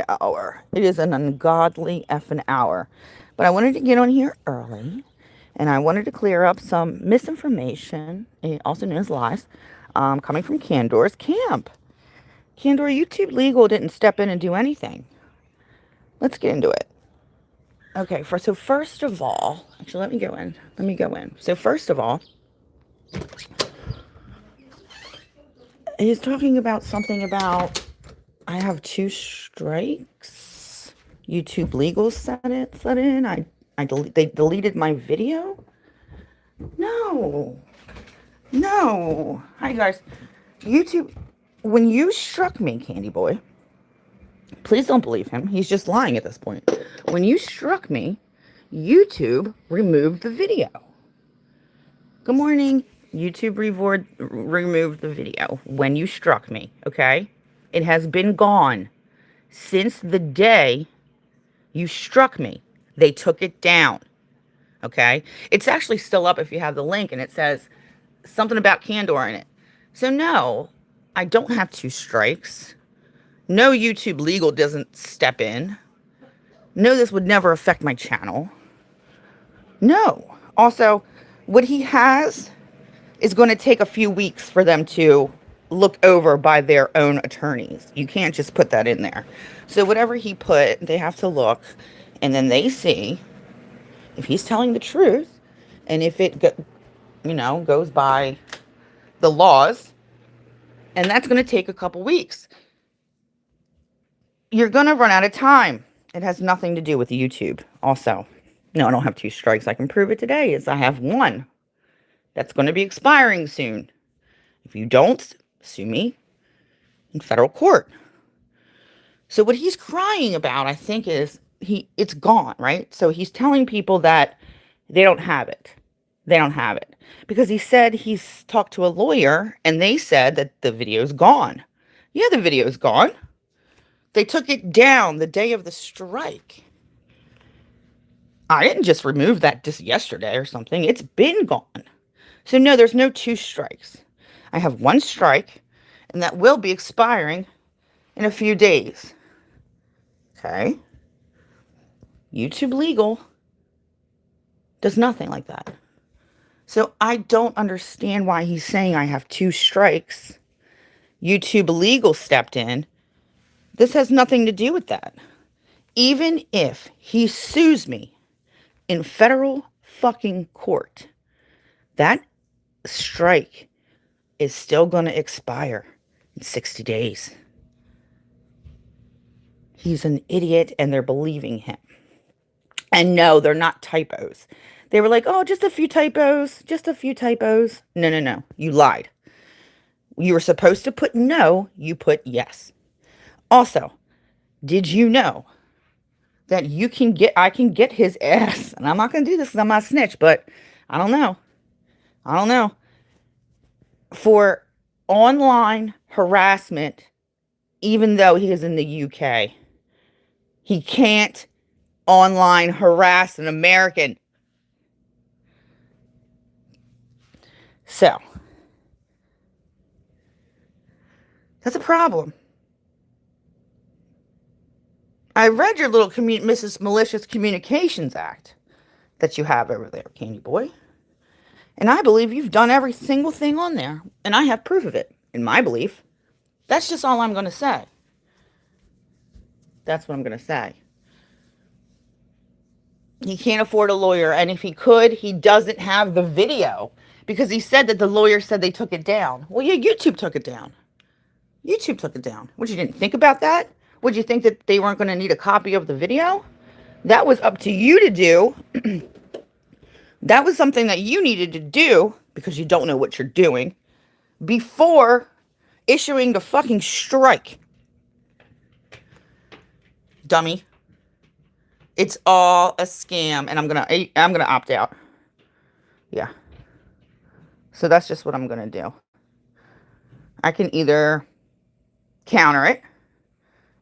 hour. It is an ungodly effing hour. But I wanted to get on here early and I wanted to clear up some misinformation, also known as lies, coming from Candor's camp. Candor, YouTube Legal didn't step in and do anything. Let's get into it. Okay, so first of all, actually, let me go in. So first of all, he's talking about something about I have two strikes. YouTube Legal set in. They deleted my video. No, no. Hi guys, YouTube. When you struck me, Candy Boy, please don't believe him. He's just lying at this point. When you struck me, YouTube removed the video. Good morning. YouTube removed the video when you struck me, okay? It has been gone since the day you struck me. They took it down, okay? It's actually still up if you have the link, and it says something about Candor in it. So no, I don't have two strikes. No, YouTube Legal doesn't step in. No, this would never affect my channel. No. Also, what he has is going to take a few weeks for them to look over by their own attorneys. You can't just put that in there. So whatever he put, they have to look, and then they see if he's telling the truth, and if it goes by the laws, and that's going to take a couple weeks. You're going to run out of time. It has nothing to do with YouTube. Also, no, I don't have two strikes. I can prove it today. I have one that's going to be expiring soon. If you don't, sue me in federal court. So what he's crying about, I think, is it's gone, right? So he's telling people that they don't have it. They don't have it. Because he said he's talked to a lawyer and they said that the video's gone. Yeah, the video's gone. They took it down the day of the strike. I didn't just remove that just yesterday or something. It's been gone. So no, there's no two strikes. I have one strike, and that will be expiring in a few days. Okay? YouTube Legal does nothing like that. So I don't understand why he's saying I have two strikes. YouTube Legal stepped in. This has nothing to do with that. Even if he sues me in federal fucking court, that strike is still going to expire in 60 days. He's an idiot and they're believing him. And no, they're not typos. They were like, oh, just a few typos, just a few typos. No, no, no. You lied. You were supposed to put no, you put yes. Also, did you know that I can get his ass, and I'm not going to do this because I'm not a snitch, but I don't know. For online harassment, even though he is in the UK, he can't online harass an American. So, that's a problem. I read your little Mrs. Malicious Communications Act that you have over there, Candy Boy. And I believe you've done every single thing on there. And I have proof of it, in my belief. That's just all I'm going to say. That's what I'm going to say. He can't afford a lawyer. And if he could, he doesn't have the video. Because he said that the lawyer said they took it down. Well, yeah, YouTube took it down. YouTube took it down. What, you didn't think about that? Would you think that they weren't going to need a copy of the video? That was up to you to do. That was something that you needed to do, because you don't know what you're doing, before issuing the fucking strike. Dummy. It's all a scam, and I'm gonna opt out. Yeah. So that's just what I'm gonna do. I can either counter it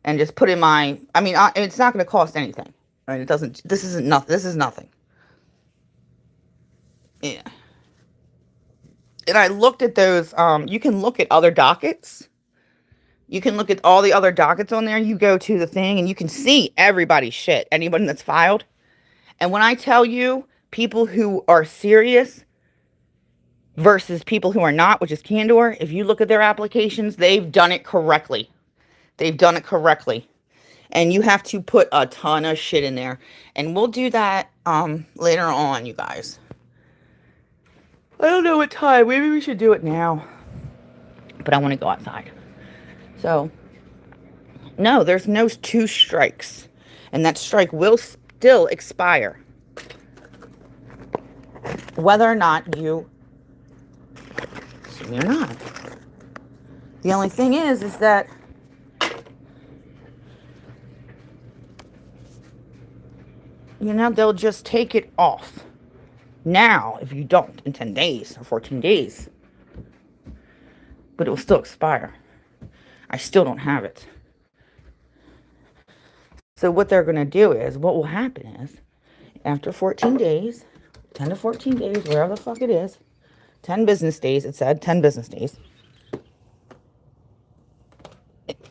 and just put in it's not going to cost anything. Right? This is nothing. Yeah. And I looked at those, you can look at other dockets You can look at all the other dockets on there. You go to the thing and you can see everybody's shit, anybody that's filed. And when I tell you people who are serious versus people who are not, which is Candor, if you look at their applications, they've done it correctly. They've done it correctly. And you have to put a ton of shit in there. And we'll do that later on, you guys. I don't know what time. Maybe we should do it now. But I want to go outside. So, no, there's no 2 strikes. And that strike will still expire. Whether or not you sue me or not. The only thing is that they'll just take it off. Now, if you don't, in 10 days or 14 days. But it will still expire. I still don't have it. So what they're going to do is, what will happen is, after 14 days, 10 to 14 days, wherever the fuck it is, 10 business days, it said, 10 business days,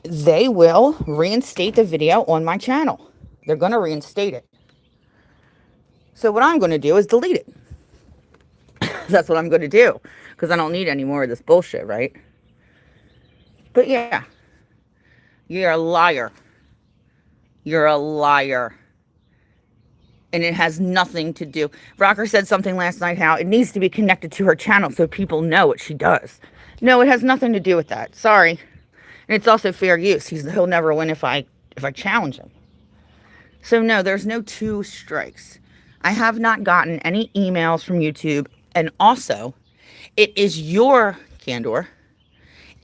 they will reinstate the video on my channel. They're going to reinstate it. So what I'm going to do is delete it. That's what I'm going to do. Because I don't need any more of this bullshit, right? But yeah. You're a liar. You're a liar. And it has nothing to do. Rocker said something last night how it needs to be connected to her channel so people know what she does. No, it has nothing to do with that. Sorry. And it's also fair use. He'll never win if I challenge him. So no, there's no 2 strikes. I have not gotten any emails from YouTube. And also, it is your, Candor,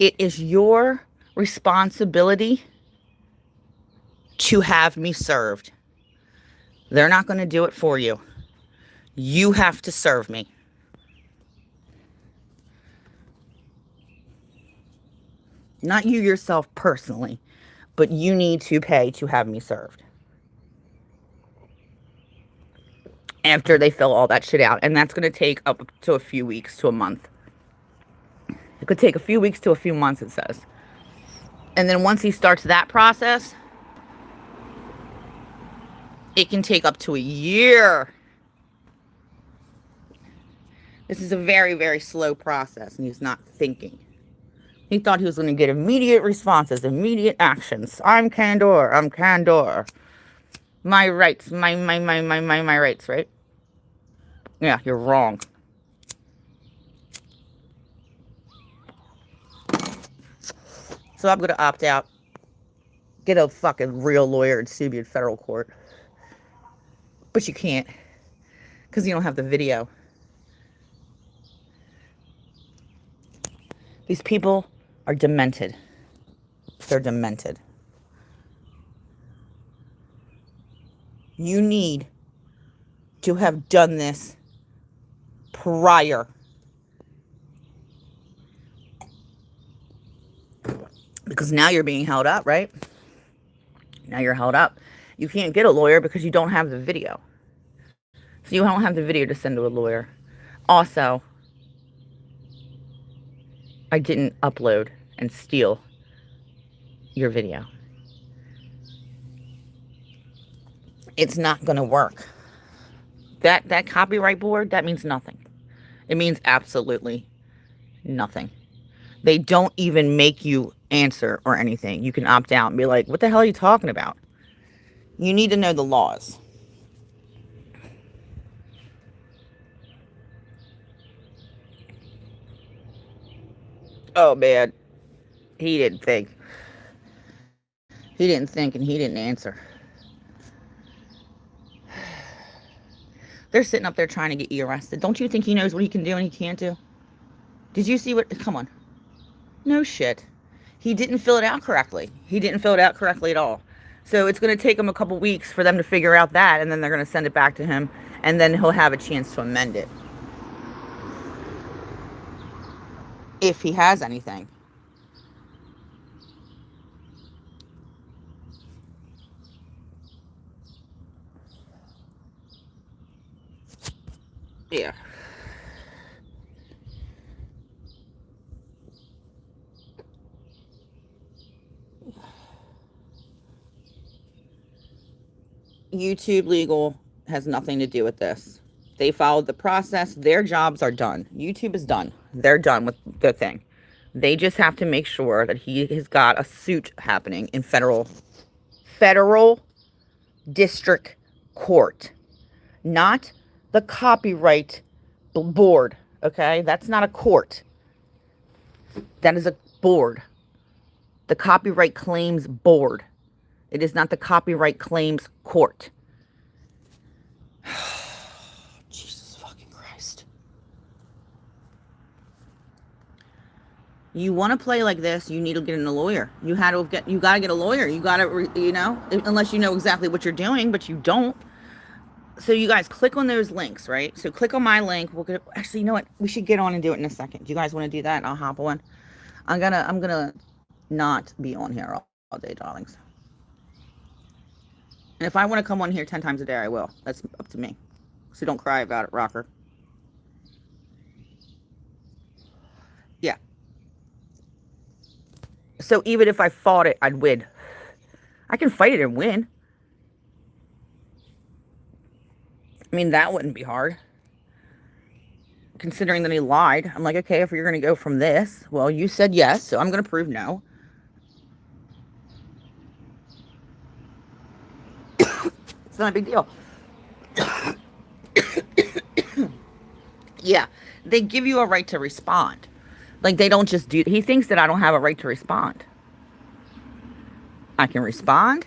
it is your responsibility to have me served. They're not going to do it for you. You have to serve me. Not you yourself personally, but you need to pay to have me served. After they fill all that shit out. And that's going to take up to a few weeks to a month. It could take a few weeks to a few months, it says. And then once he starts that process, it can take up to a year. This is a very, very slow process, and he's not thinking. He thought he was going to get immediate responses, immediate actions. I'm Candor. I'm Candor. My rights. My rights, right? Yeah, you're wrong. So I'm going to opt out. Get a fucking real lawyer and sue me in federal court. But you can't. Because you don't have the video. These people are demented. They're demented. You need to have done this prior. Because now you're being held up, right? Now you're held up. You can't get a lawyer because you don't have the video. So you don't have the video to send to a lawyer. Also, I didn't upload and steal your video. It's not going to work. That copyright board, that means nothing. It means absolutely nothing. They don't even make you answer or anything. You can opt out and be like, what the hell are you talking about? You need to know the laws. Oh, man. He didn't think. He didn't think and he didn't answer. They're sitting up there trying to get you arrested. Don't you think he knows what he can do and he can't do? Did you see what? Come on. No shit. He didn't fill it out correctly. He didn't fill it out correctly at all. So it's going to take him a couple weeks for them to figure out that, and then they're going to send it back to him, and then he'll have a chance to amend it. If he has anything. Yeah. YouTube legal has nothing to do with this. They followed the process. Their jobs are done. YouTube is done. They're done with the thing. They just have to make sure that he has got a suit happening in federal district court, not the copyright board. Okay, that's not a court. That is a board. The Copyright Claims Board. It is not the Copyright Claims Court. Jesus fucking Christ. You want to play like this, you need to get a lawyer. You gotta get a lawyer. You gotta, unless you know exactly what you're doing, but you don't. So you guys click on those links, right? So click on my link. Actually, you know what? We should get on and do it in a second. Do you guys want to do that? I'll hop on. I'm gonna not be on here all day, darlings. And if I want to come on here 10 times a day, I will. That's up to me. So don't cry about it, rocker. Yeah. So even if I fought it, I'd win. I can fight it and win. I mean, that wouldn't be hard. Considering that he lied. I'm like, okay, if you're going to go from this, well, you said yes, so I'm going to prove no. It's not a big deal. Yeah, they give you a right to respond. Like, they don't just do... He thinks that I don't have a right to respond. I can respond,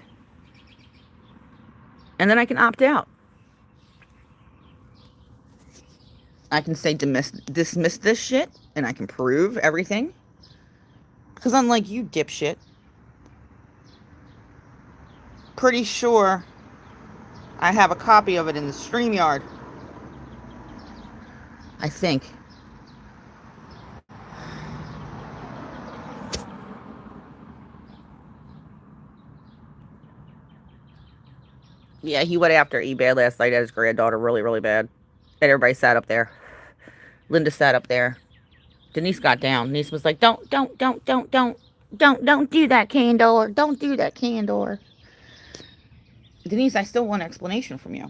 and then I can opt out. I can say dismiss this shit, and I can prove everything. Because unlike you, dipshit, pretty sure I have a copy of it in the StreamYard. I think. Yeah, he went after eBay last night at his granddaughter really, really bad. And everybody sat up there. Linda sat up there. Denise got down. Denise was like, don't do that, Candor. Don't do that, Candor. Denise, I still want an explanation from you.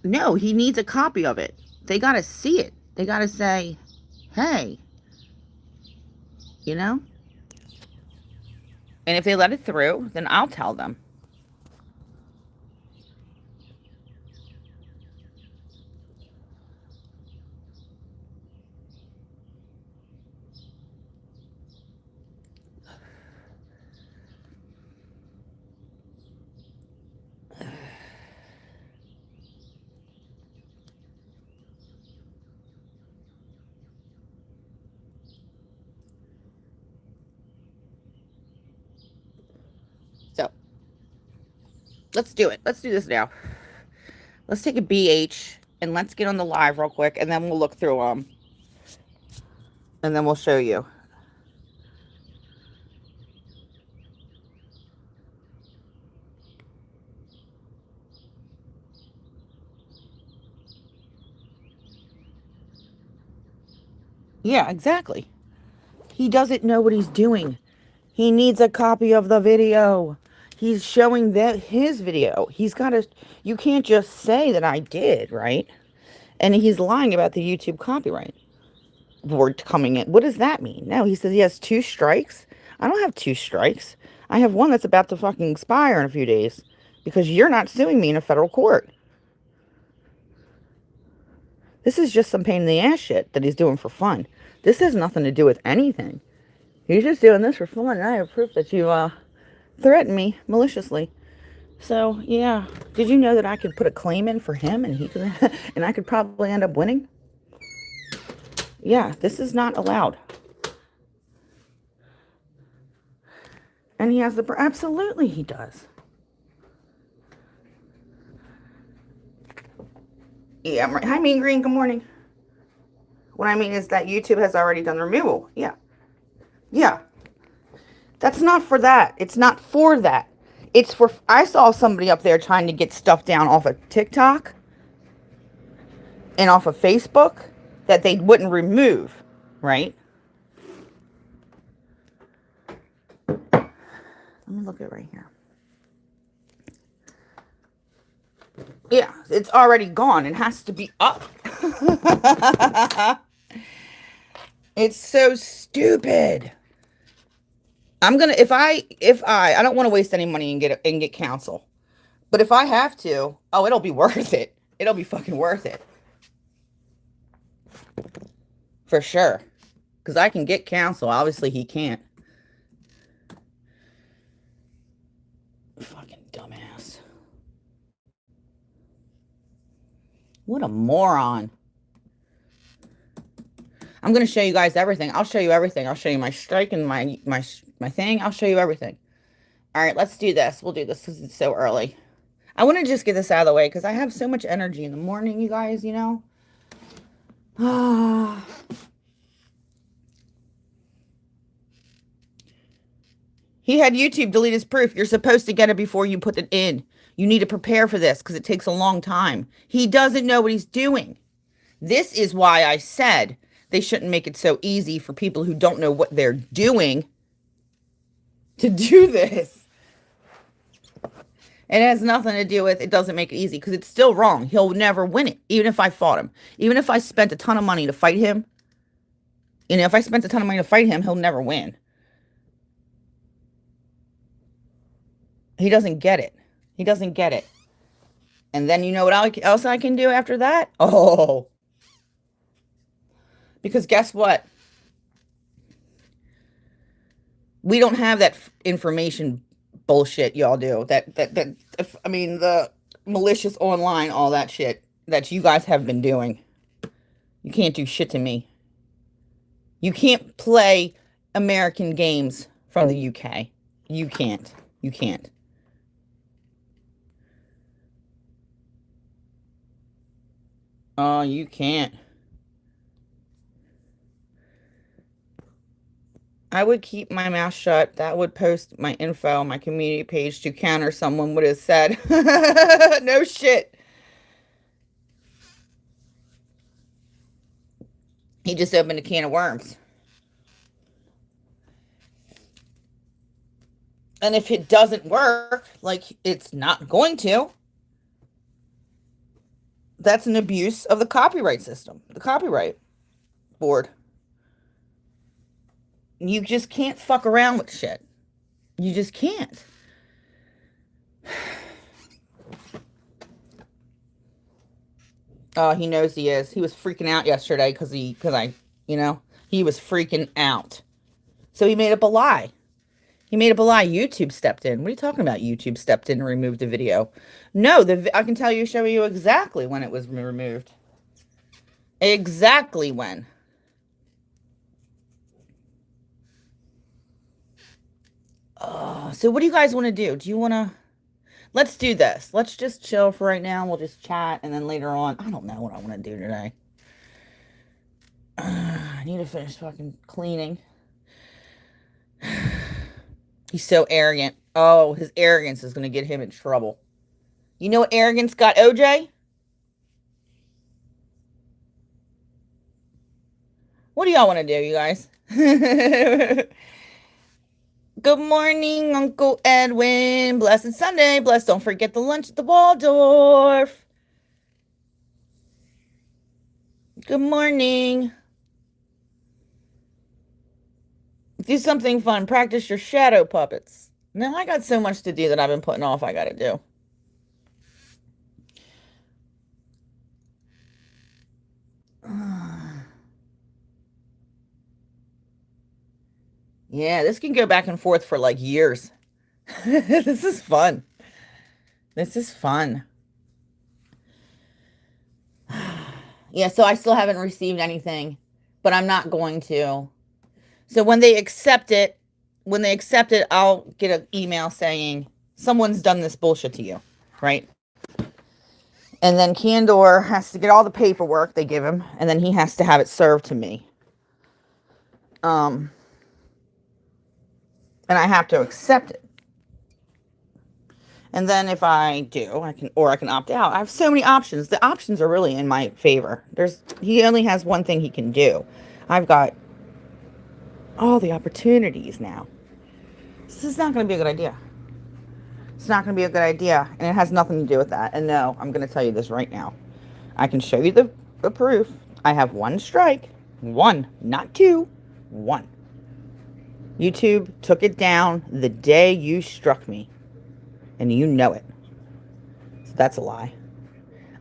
No, he needs a copy of it. They got to see it. They got to say, hey, you know? And if they let it through, then I'll tell them. So, let's do it. Let's do this now. Let's take a BH and let's get on the live real quick, and then we'll look through them. And then we'll show you. Yeah, exactly. He doesn't know what he's doing. He needs a copy of the video. He's showing his video. He's got to... You can't just say that I did, right? And he's lying about the YouTube copyright board coming in. What does that mean? No, he says he has 2 strikes. I don't have 2 strikes. I have one that's about to fucking expire in a few days. Because you're not suing me in a federal court. This is just some pain in the ass shit that he's doing for fun. This has nothing to do with anything. He's just doing this for fun, and I have proof that you threatened me maliciously. So, yeah. Did you know that I could put a claim in for him, and he could, and I could probably end up winning? Yeah, this is not allowed. And he has the... Absolutely he does. Yeah, I'm right. Hi, Mean Green. Good morning. What I mean is that YouTube has already done the removal. Yeah. Yeah. That's not for that. It's not for that. It's for... I saw somebody up there trying to get stuff down off of TikTok and off of Facebook that they wouldn't remove, right? Let me look at it right here. Yeah, it's already gone. It has to be up. It's so stupid. I'm gonna if I don't want to waste any money and get counsel. But if I have to, oh, it'll be worth it. It'll be fucking worth it. For sure. Because I can get counsel. Obviously, he can't. Fucking dumbass. What a moron. I'm going to show you guys everything. I'll show you everything. I'll show you my strike and my thing. I'll show you everything. All right, let's do this. We'll do this because it's so early. I want to just get this out of the way because I have so much energy in the morning, you guys, you know. He had YouTube delete his proof. You're supposed to get it before you put it in. You need to prepare for this because it takes a long time. He doesn't know what he's doing. This is why I said they shouldn't make it so easy for people who don't know what they're doing to do this. It has nothing to do with, it doesn't make it easy because it's still wrong. He'll never win it, even if I fought him. Even if I spent a ton of money to fight him, if I spent a ton of money to fight him, he'll never win. He doesn't get it. He doesn't get it. And then you know what else I can do after that? Oh. Because guess what? We don't have that information bullshit y'all do. I mean, the malicious online, all that shit that you guys have been doing. You can't do shit to me. You can't play American games from the UK. You can't. You can't. Oh, you can't. I would keep my mouth shut. That would post my info on my community page to counter someone would have said. No shit. He just opened a can of worms. And if it doesn't work, like it's not going to, that's an abuse of the copyright system, the copyright board. You just can't fuck around with shit. You just can't. Oh, he knows he is. He was freaking out yesterday because he was freaking out. So he made up a lie. He made up a lie. YouTube stepped in. What are you talking about? YouTube stepped in and removed the video. No, I can show you exactly when it was removed. Exactly when. So what do you guys want to do? Do you want to... Let's do this. Let's just chill for right now. We'll just chat. And then later on, I don't know what I want to do today. I need to finish fucking cleaning. He's so arrogant. Oh, his arrogance is going to get him in trouble. You know what arrogance got OJ? What do y'all want to do, you guys? Good morning, Uncle Edwin. Blessed Sunday. Blessed. Don't forget the lunch at the Waldorf. Good morning. Do something fun. Practice your shadow puppets. Now, I got so much to do that I've been putting off I got to do. Yeah, this can go back and forth for like years. This is fun. This is fun. Yeah, so I still haven't received anything, but I'm not going to. So when they accept it, I'll get an email saying someone's done this bullshit to you, right? And then Candor has to get all the paperwork they give him, and then he has to have it served to me. And I have to accept it. And then if I do, I can opt out. I have so many options. The options are really in my favor. He only has one thing he can do. I've got all the opportunities now. This is not going to be a good idea. It's not going to be a good idea, and it has nothing to do with that. And no, I'm going to tell you this right now. I can show you the proof. I have one strike. One, not two. One. YouTube took it down the day you struck me, and you know it. So that's a lie.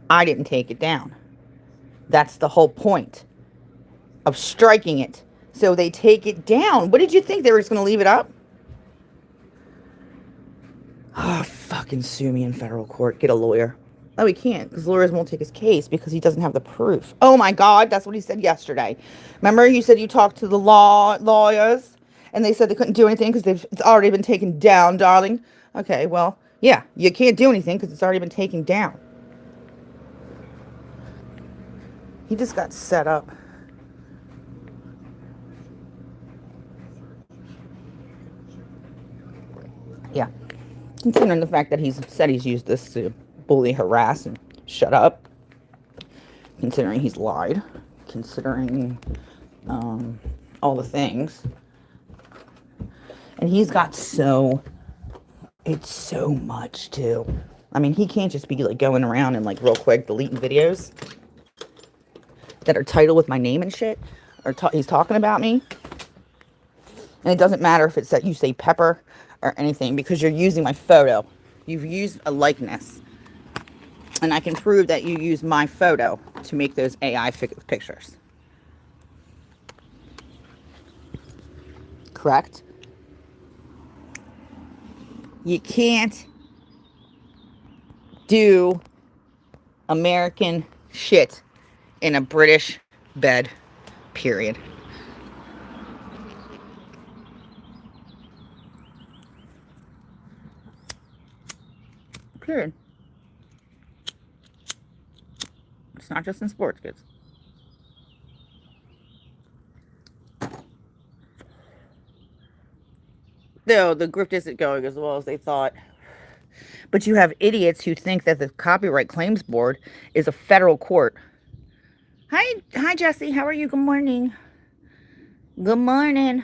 I didn't take it down. That's the whole point of striking it. So they take it down. What did you think? They were just going to leave it up? Oh, fucking sue me in federal court. Get a lawyer. Oh, he can't because lawyers won't take his case because he doesn't have the proof. Oh my God, that's what he said yesterday. Remember, you said you talked to the lawyers and they said they couldn't do anything because it's already been taken down, darling. Okay, well, yeah, you can't do anything because it's already been taken down. He just got set up. Yeah. Considering the fact that he's said he's used this to bully, harass, and shut up. Considering he's lied. Considering all the things. And he's got it's so much too. I mean, he can't just be like going around and like real quick deleting videos that are titled with my name and shit. Or he's talking about me. And it doesn't matter if it's that you say Pepper or anything because you're using my photo. You've used a likeness. And I can prove that you used my photo to make those AI pictures. Correct? You can't do American shit in a British bed, period. Period. It's not just in sports, kids. No, the grift isn't going as well as they thought. But you have idiots who think that the Copyright Claims Board is a federal court. Hi, Jesse. How are you? Good morning. Good morning.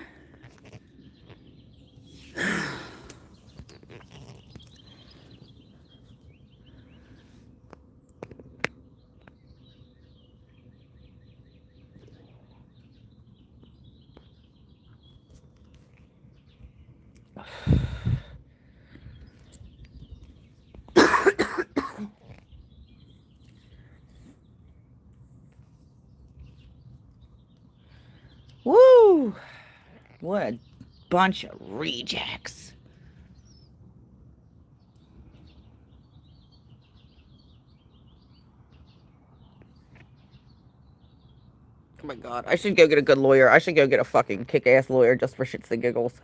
Woo! What a bunch of rejects. Oh my God. I should go get a good lawyer. I should go get a fucking kick-ass lawyer just for shits and giggles.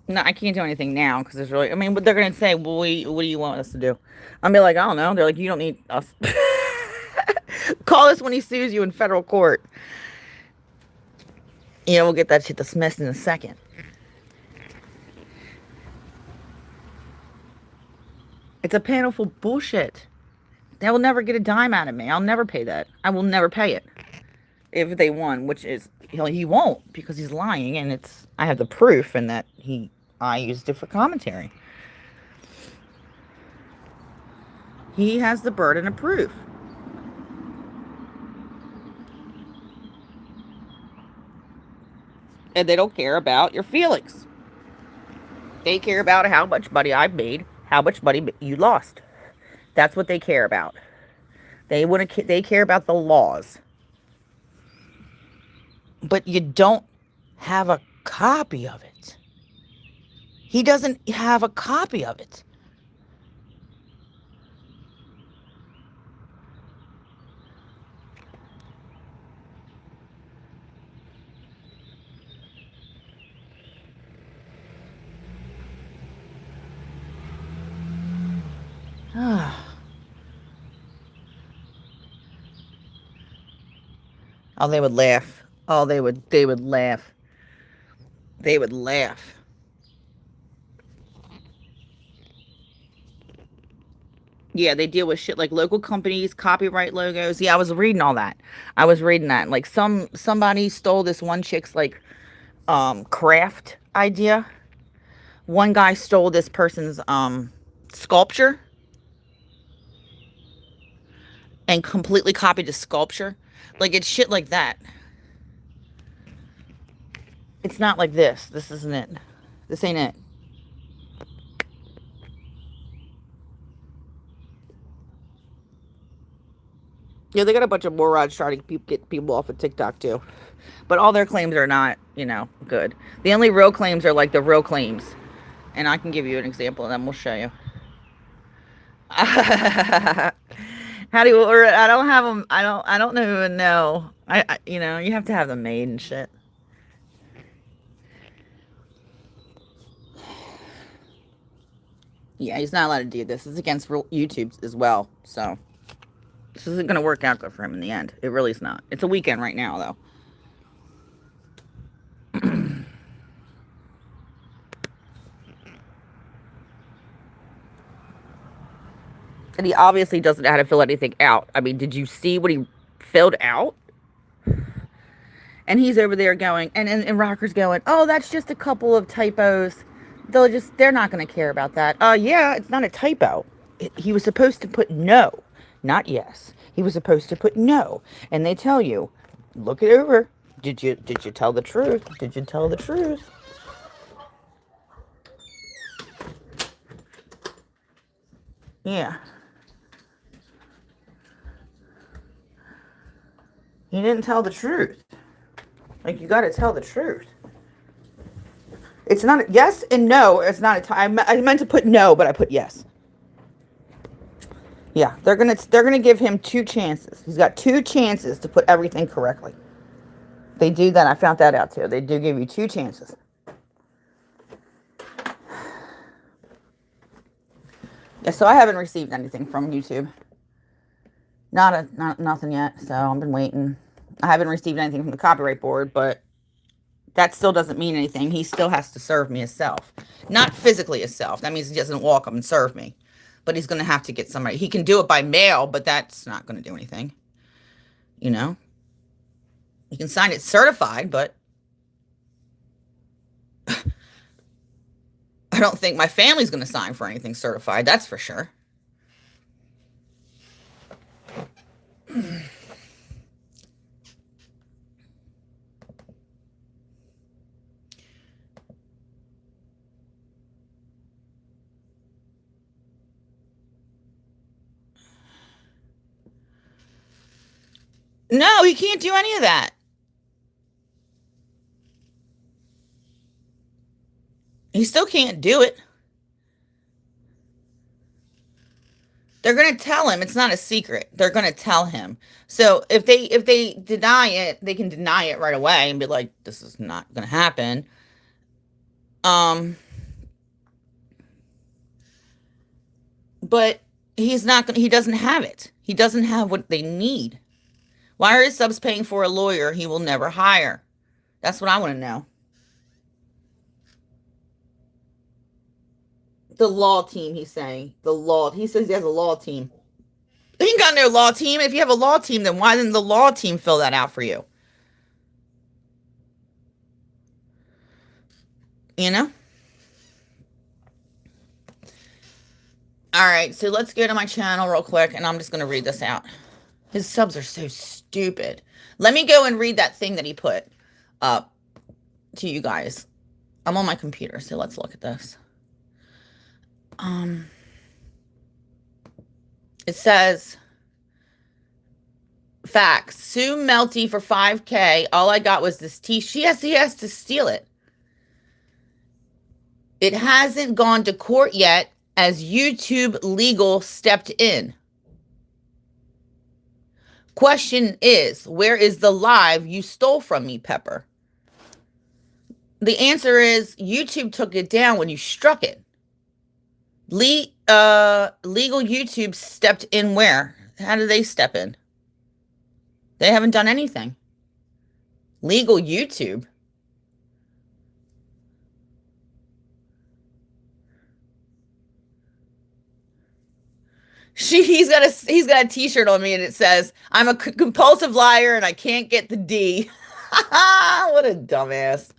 No, I can't do anything now because there's really... I mean, what they're going to say, well, what do you want us to do? I'll be like, I don't know. They're like, you don't need us. Call us when he sues you in federal court. You know, we'll get that shit dismissed in a second. It's a panel full bullshit. They will never get a dime out of me. I'll never pay that. I will never pay it. If they won, which is, he won't because he's lying and I have the proof and that I used it for commentary. He has the burden of proof. And they don't care about your feelings. They care about how much money I made, how much money you lost. That's what they care about. They care about the laws. But you don't have a copy of it. He doesn't have a copy of it. Oh, they would laugh. Oh, they would laugh. They would laugh. Yeah, they deal with shit like local companies, copyright logos. Yeah, I was reading all that. I was reading that. Like somebody stole this one chick's like craft idea. One guy stole this person's sculpture and completely copied the sculpture. Like, it's shit like that. It's not like this. This isn't it. This ain't it. Yeah, they got a bunch of morons trying to get people off of TikTok too. But all their claims are not, good. The only real claims are like the real claims. And I can give you an example and then we'll show you. How do you order it? I don't have them. I don't even know. You have to have them made and shit. Yeah, he's not allowed to do this. It's against YouTube as well. So this isn't going to work out good for him in the end. It really is not. It's a weekend right now, though. And he obviously doesn't know how to fill anything out. I mean, did you see what he filled out? And he's over there going, and Rocker's going, oh, that's just a couple of typos. They're not going to care about that. Yeah, it's not a typo. He was supposed to put no, not yes. He was supposed to put no. And they tell you, look it over. Did you tell the truth? Did you tell the truth? Yeah. He didn't tell the truth. Like, you got to tell the truth. It's not yes and no. It's not I meant to put no, but I put yes. Yeah, they're gonna give him 2 chances. He's got 2 chances to put everything correctly. They do that. I found that out too. They do give you 2 chances. Yeah, so I haven't received anything from YouTube. Nothing yet. So I've been waiting. I haven't received anything from the copyright board, but that still doesn't mean anything. He still has to serve me himself. Not physically himself. That means he doesn't walk up and serve me. But he's going to have to get somebody. He can do it by mail, but that's not going to do anything. You can sign it certified, but I don't think my family's going to sign for anything certified. That's for sure. No, he can't do any of that. He still can't do it. They're going to tell him. It's not a secret. They're going to tell him. So if they deny it, they can deny it right away and be like, this is not going to happen. But he doesn't have it. He doesn't have what they need. Why are his subs paying for a lawyer he will never hire? That's what I want to know. The law team, he's saying. He says he has a law team. He ain't got no law team. If you have a law team, then why didn't the law team fill that out for you? You know? All right, so let's go to my channel real quick, and I'm just going to read this out. His subs are so stupid. Let me go and read that thing that he put up to you guys. I'm on my computer, so let's look at this. It says, facts, sue Melty for $5,000. All I got was this t-shirt. He has to steal it. It hasn't gone to court yet as YouTube legal stepped in. Question is, where is the live you stole from me, Pepper? The answer is YouTube took it down when you struck it. Legal YouTube stepped in where? How did they step in? They haven't done anything. Legal YouTube. He's got a t-shirt on me and it says, I'm a compulsive liar and I can't get the D. What a dumbass.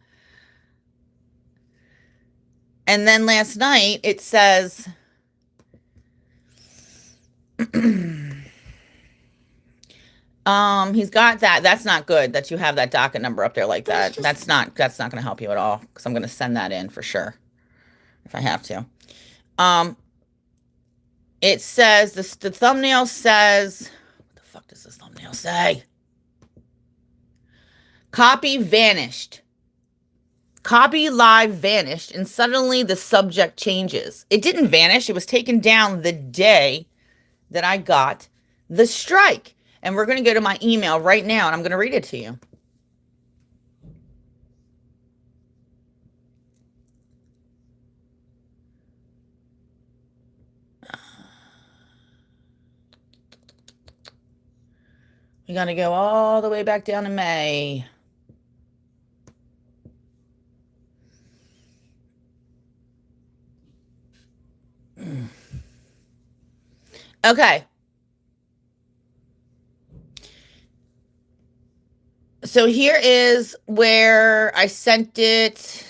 And then last night it says he's got that. That's not good that you have that docket number up there like that. That's not going to help you at all, because I'm going to send that in for sure if I have to. It says the thumbnail says, what the fuck does this thumbnail say? Copy vanished. Copy live vanished, and suddenly the subject changes. It didn't vanish. It was taken down the day that I got the strike. And we're going to go to my email right now, and I'm going to read it to you. We got to go all the way back down to May. Okay. So here is where I sent it.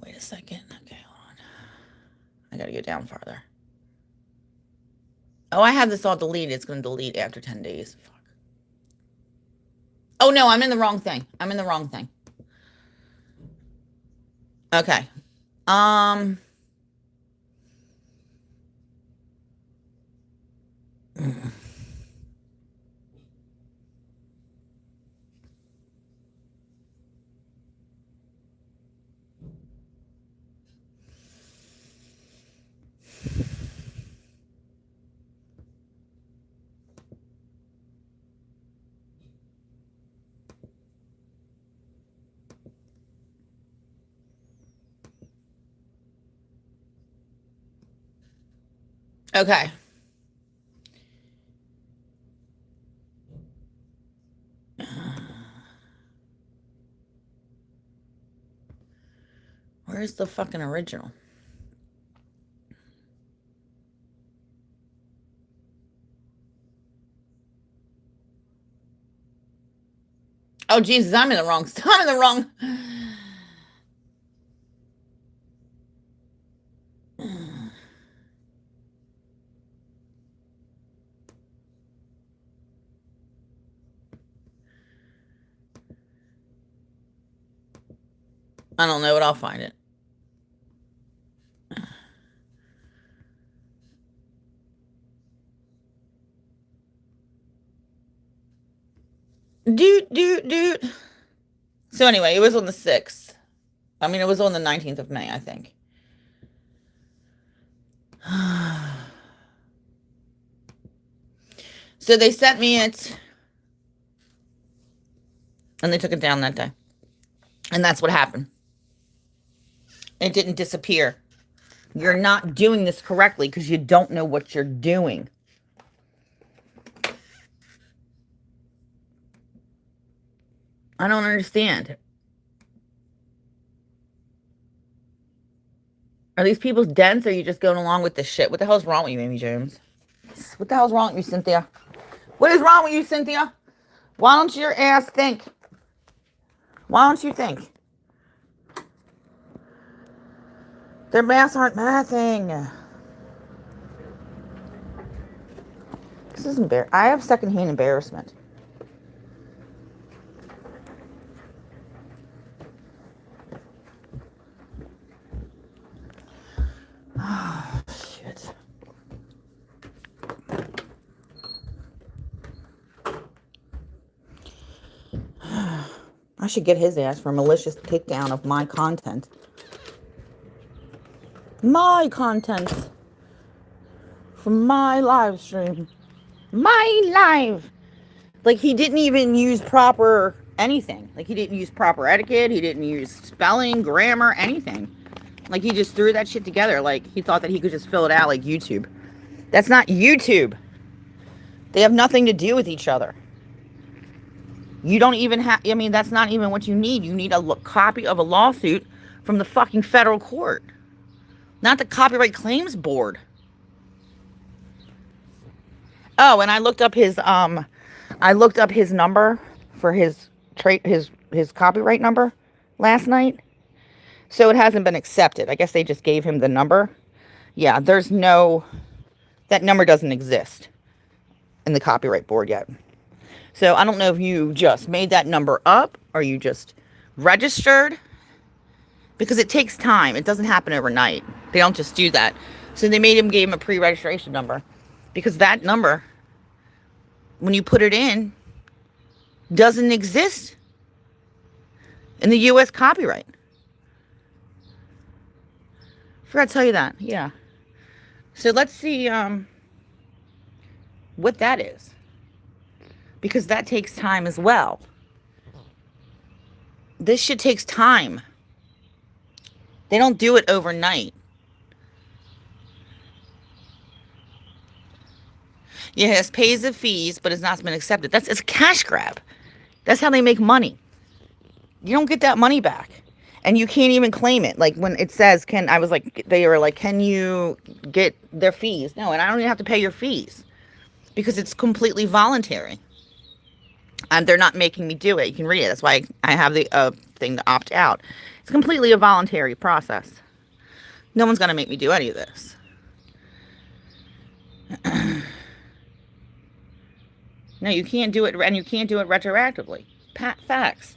Wait a second. Okay, hold on. I got to go down farther. Oh, I have this all deleted. It's going to delete after 10 days. Fuck. Oh, no, I'm in the wrong thing. Okay. Okay. Where's the fucking original? Oh, Jesus, I'm in the wrong. I don't know, but I'll find it. Dude. So anyway, it was on the 6th. I mean, it was on the 19th of May, I think. So they sent me it, and they took it down that day. And that's what happened. It didn't disappear. You're not doing this correctly because you don't know what you're doing. I don't understand. Are these people dense, or are you just going along with this shit? What the hell's wrong with you, Amy James? What the hell's wrong with you, Cynthia? What is wrong with you, Cynthia? Why don't your ass think? Why don't you think? Their maths aren't mathing. This is embarrassing. I have secondhand embarrassment. Oh, shit. I should get his ass for a malicious takedown of my content. My content. From my live stream. My live. Like, he didn't even use proper anything. Like, he didn't use proper etiquette. He didn't use spelling, grammar, anything. Like, he just threw that shit together. Like, he thought that he could just fill it out like YouTube. That's not YouTube. They have nothing to do with each other. You don't even have, I mean, that's not even what you need. You need a copy of a lawsuit from the fucking federal court. Not the Copyright Claims Board. Oh, and I looked up his number for his copyright number last night. So it hasn't been accepted. I guess they just gave him the number. Yeah, that number doesn't exist in the copyright board yet. So I don't know if you just made that number up or you just registered, because it takes time. It doesn't happen overnight. They don't just do that. So they gave him a pre-registration number, because that number, when you put it in, doesn't exist in the U.S. copyright. Forgot to tell you that. Yeah. So let's see what that is, because that takes time as well. This shit takes time. They don't do it overnight. Yes, pays the fees, but it's not been accepted. It's a cash grab. That's how they make money. You don't get that money back. And you can't even claim it. Like when it says, they were like, can you get their fees? No, and I don't even have to pay your fees, because it's completely voluntary. And they're not making me do it. You can read it. That's why I have the thing to opt out. It's completely a voluntary process. No one's going to make me do any of this. No, you can't do it, and you can't do it retroactively. Facts.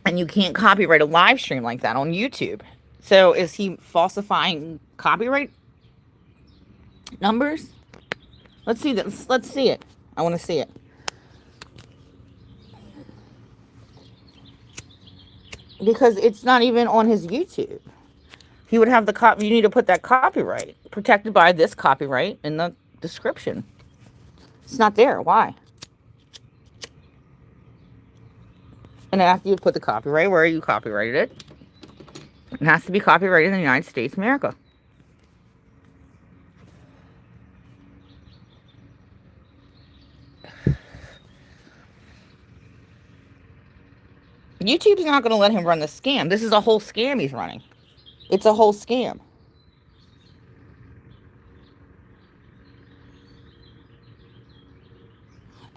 And you can't copyright a live stream like that on YouTube. So is he falsifying copyright numbers? Let's see this. Let's see it. I want to see it. Because it's not even on his YouTube. He would have you need to put that copyright, protected by this copyright, in the description. It's not there. Why? And after you put the copyright where you copyrighted it, it has to be copyrighted in the United States of America. YouTube's not going to let him run the scam. This is a whole scam he's running. It's a whole scam.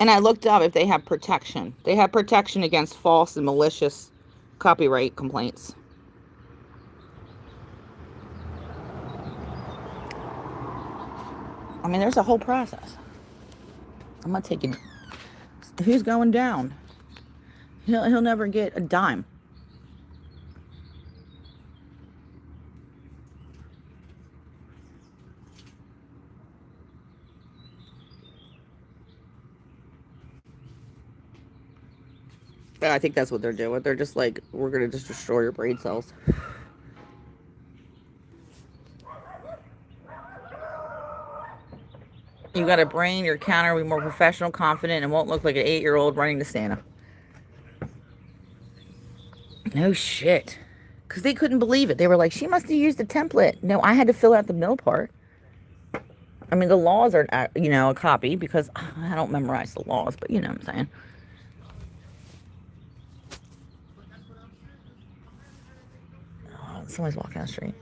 And I looked up if they have protection. They have protection against false and malicious copyright complaints. I mean, there's a whole process. I'm not taking... Who's going down? He'll never get a dime. I think that's what they're doing. They're just like, we're going to just destroy your brain cells. You got a brain, your counter will be more professional, confident, and won't look like an 8-year-old running to Santa. No shit. Because they couldn't believe it. They were like, she must have used a template. No, I had to fill out the middle part. I mean, the laws are, a copy, because I don't memorize the laws, but you know what I'm saying. Oh, somebody's walking down the street.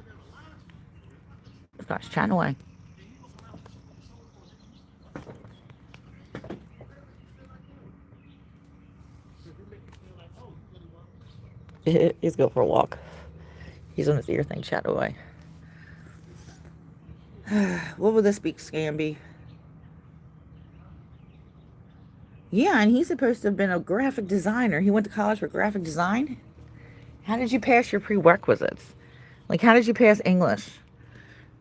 Gosh, chatting away. He's going for a walk. He's on his ear thing, chat away. What would this big scam be? Yeah, and he's supposed to have been a graphic designer. He went to college for graphic design. How did you pass your prerequisites? Like, how did you pass English?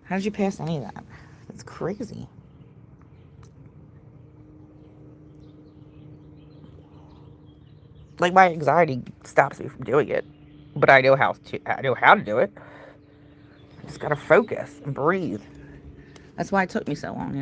How did you pass any of that? That's crazy. Like, my anxiety stops me from doing it, but I know how to do it. I just gotta focus and breathe. That's why it took me so long,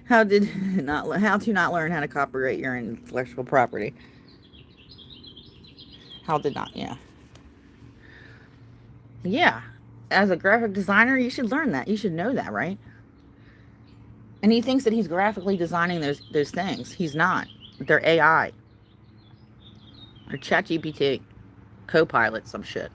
How to not learn how to copyright your intellectual property. Yeah. As a graphic designer, you should learn that. You should know that, right? And he thinks that he's graphically designing those things. He's not. They're AI. Or ChatGPT. Copilot, some shit.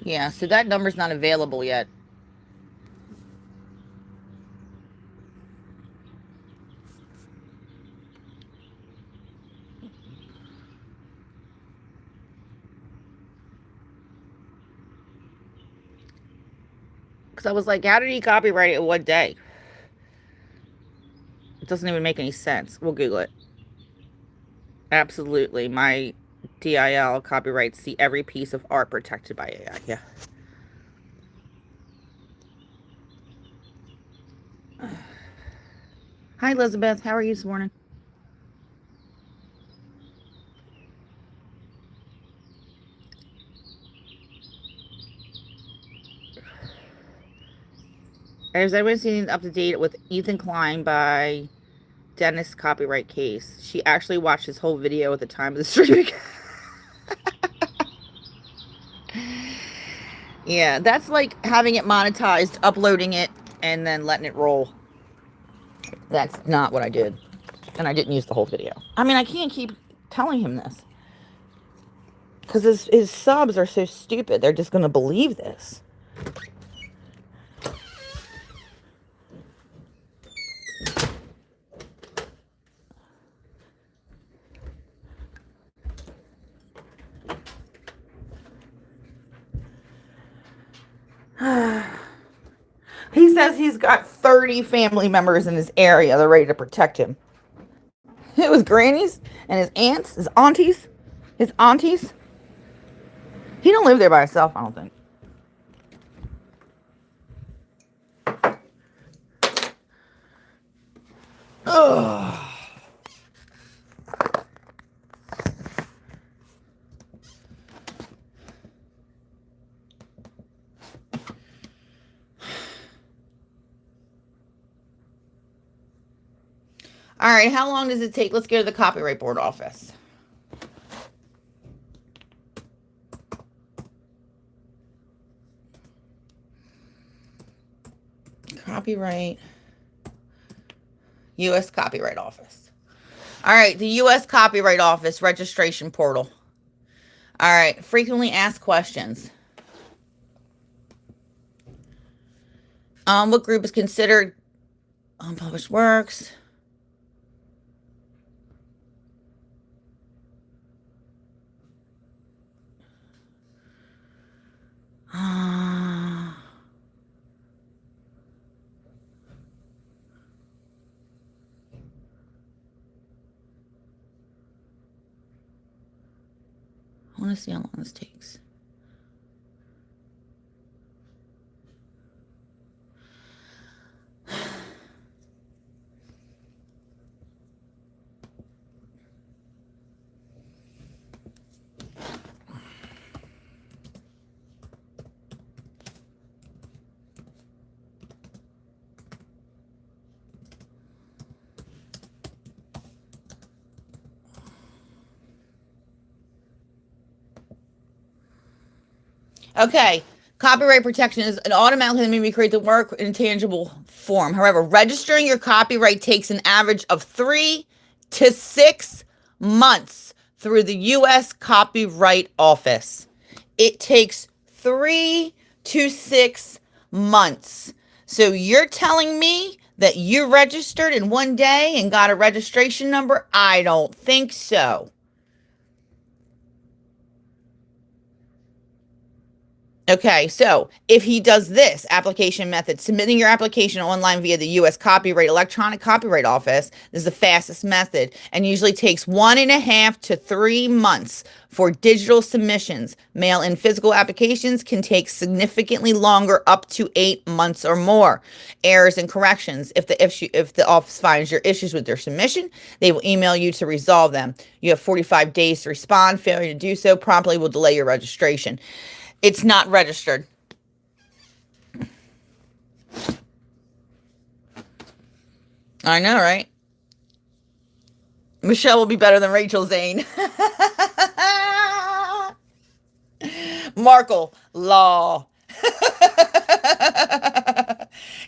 Yeah, so that number's not available yet. Because I was like, how did he copyright it in one day? It doesn't even make any sense. We'll Google it. Absolutely. My DIL copyrights see every piece of art protected by AI. Yeah. Hi, Elizabeth. How are you this morning? Has anyone seen up to date with Ethan Klein by Dennis copyright case? She actually watched his whole video at the time of the streaming. Yeah, that's like having it monetized, uploading it, and then letting it roll. That's not what I did. And I didn't use the whole video. I mean, I can't keep telling him this. Because his subs are so stupid. They're just going to believe this. He says he's got 30 family members in his area. They're ready to protect him. It was grannies and his aunts, his aunties, his aunties. He don't live there by himself, I don't think. Ugh. All right, how long does it take? Let's go to the Copyright Board office. Copyright. U.S. Copyright Office. All right, the U.S. Copyright Office registration portal. All right, frequently asked questions. What group is considered unpublished works? I want to see how long this takes. Okay, copyright protection is an automatically let me create the work in tangible form. However, registering your copyright takes an average of 3 to 6 months through the U.S. Copyright Office. It takes 3 to 6 months. So you're telling me that you registered in one day and got a registration number? I don't think so. Okay, so if he does this application method, submitting your application online via the U.S. Electronic Copyright Office, this is the fastest method and usually takes 1.5 to 3 months for digital submissions. Mail in physical applications can take significantly longer, up to 8 months or more. Errors and corrections. If the office finds your issues with their submission, they will email you to resolve them. You have 45 days to respond. Failure to do so promptly will delay your registration. It's not registered. I know, right? Michelle will be better than Rachel Zane. Markle, law.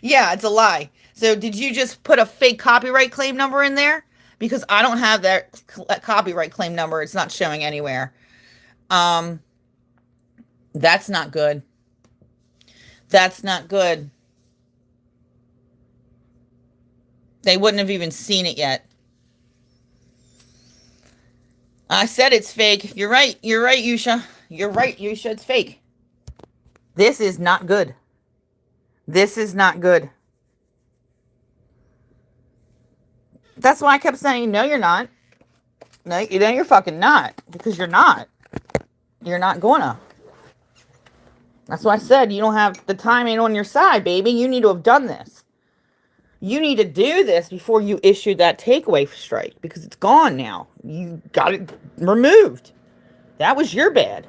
Yeah, it's a lie. So did you just put a fake copyright claim number in there? Because I don't have that copyright claim number. It's not showing anywhere. Um, that's not good. That's not good. They wouldn't have even seen it yet. I said it's fake. You're right. You're right, Yusha. You're right, Yusha. It's fake. This is not good. This is not good. That's why I kept saying, no, you're not. No, you're fucking not. Because you're not. You're not gonna. That's why I said you don't have the time ain't on your side, baby. You need to have done this. You need to do this before you issue that takeaway strike because it's gone now. You got it removed. That was your bad.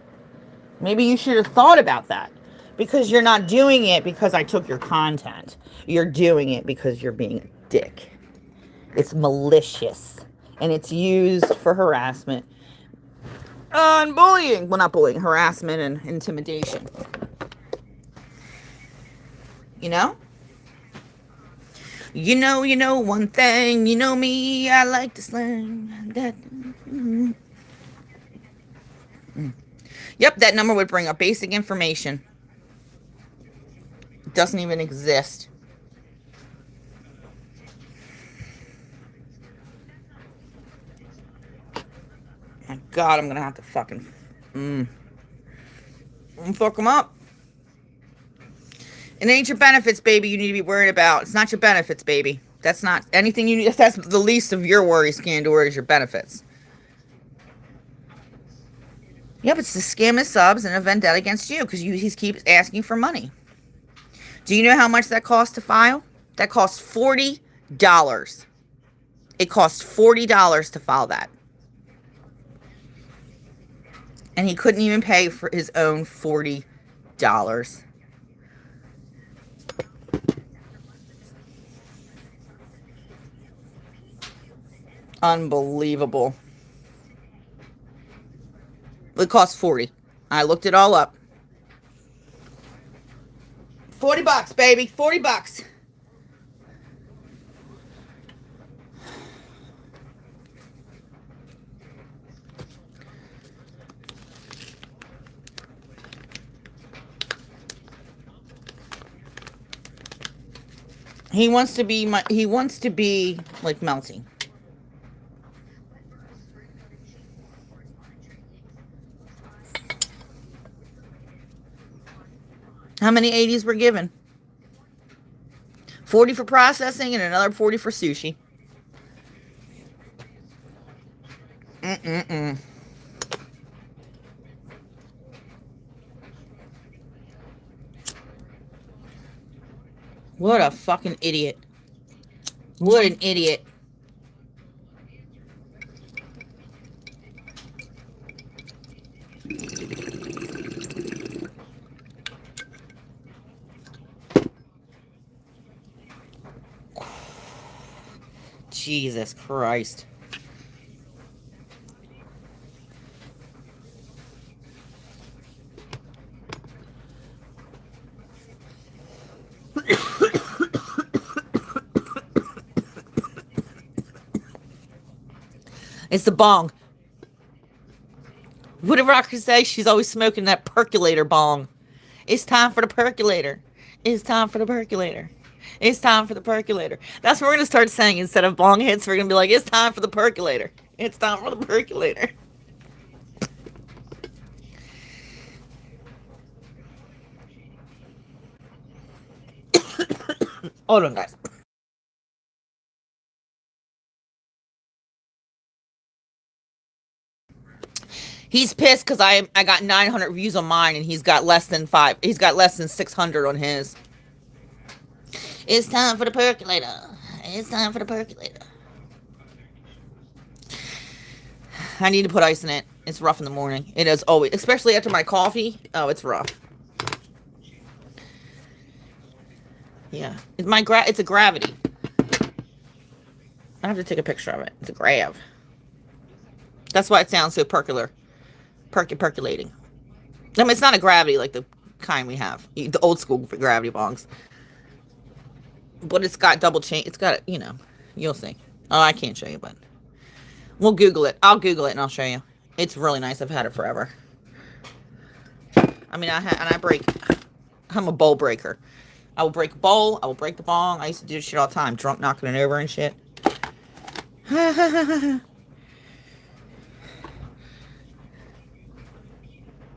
Maybe you should have thought about that because you're not doing it because I took your content. You're doing it because you're being a dick. It's malicious and it's used for harassment and bullying. Well, not bullying, harassment and intimidation. You know? You know one thing. You know me, I like to slang. That. Yep, that number would bring up basic information. It doesn't even exist. My God, I'm gonna have to fucking fuck them up. It ain't your benefits, baby, you need to be worried about. It's not your benefits, baby. That's not anything you need. That's the least of your worries, Scandor, is your benefits. Yep, it's to scam his subs and a vendetta against you because he keeps asking for money. Do you know how much that costs to file? That costs $40. It costs $40 to file that. And he couldn't even pay for his own $40. Unbelievable. It costs $40. I looked it all up. $40, baby. $40. He wants to be like Melty. How many 80s were given? 40 for processing and another 40 for sushi. What a fucking idiot. What an idiot. Jesus Christ. It's the bong. Whatever I could say, she's always smoking that percolator bong. It's time for the percolator. It's time for the percolator. It's time for the percolator. That's what we're going to start saying instead of bong hits. We're going to be like, it's time for the percolator. It's time for the percolator. Hold on, guys. He's pissed because I got 900 views on mine and he's got less than 600 on his. It's time for the percolator. It's time for the percolator. I need to put ice in it. It's rough in the morning. It is always, especially after my coffee. Oh, it's rough. Yeah, it's a gravity. I have to take a picture of it. It's a grav. That's why it sounds so percolating. I mean, it's not a gravity like the kind we have, the old school gravity bongs. But it's got double chain. It's got, you'll see. Oh, I can't show you, but we'll Google it. I'll Google it and I'll show you. It's really nice. I've had it forever. I mean, I'm a bowl breaker. I will break a bowl. I will break the bong. I used to do this shit all the time. Drunk, knocking it over and shit.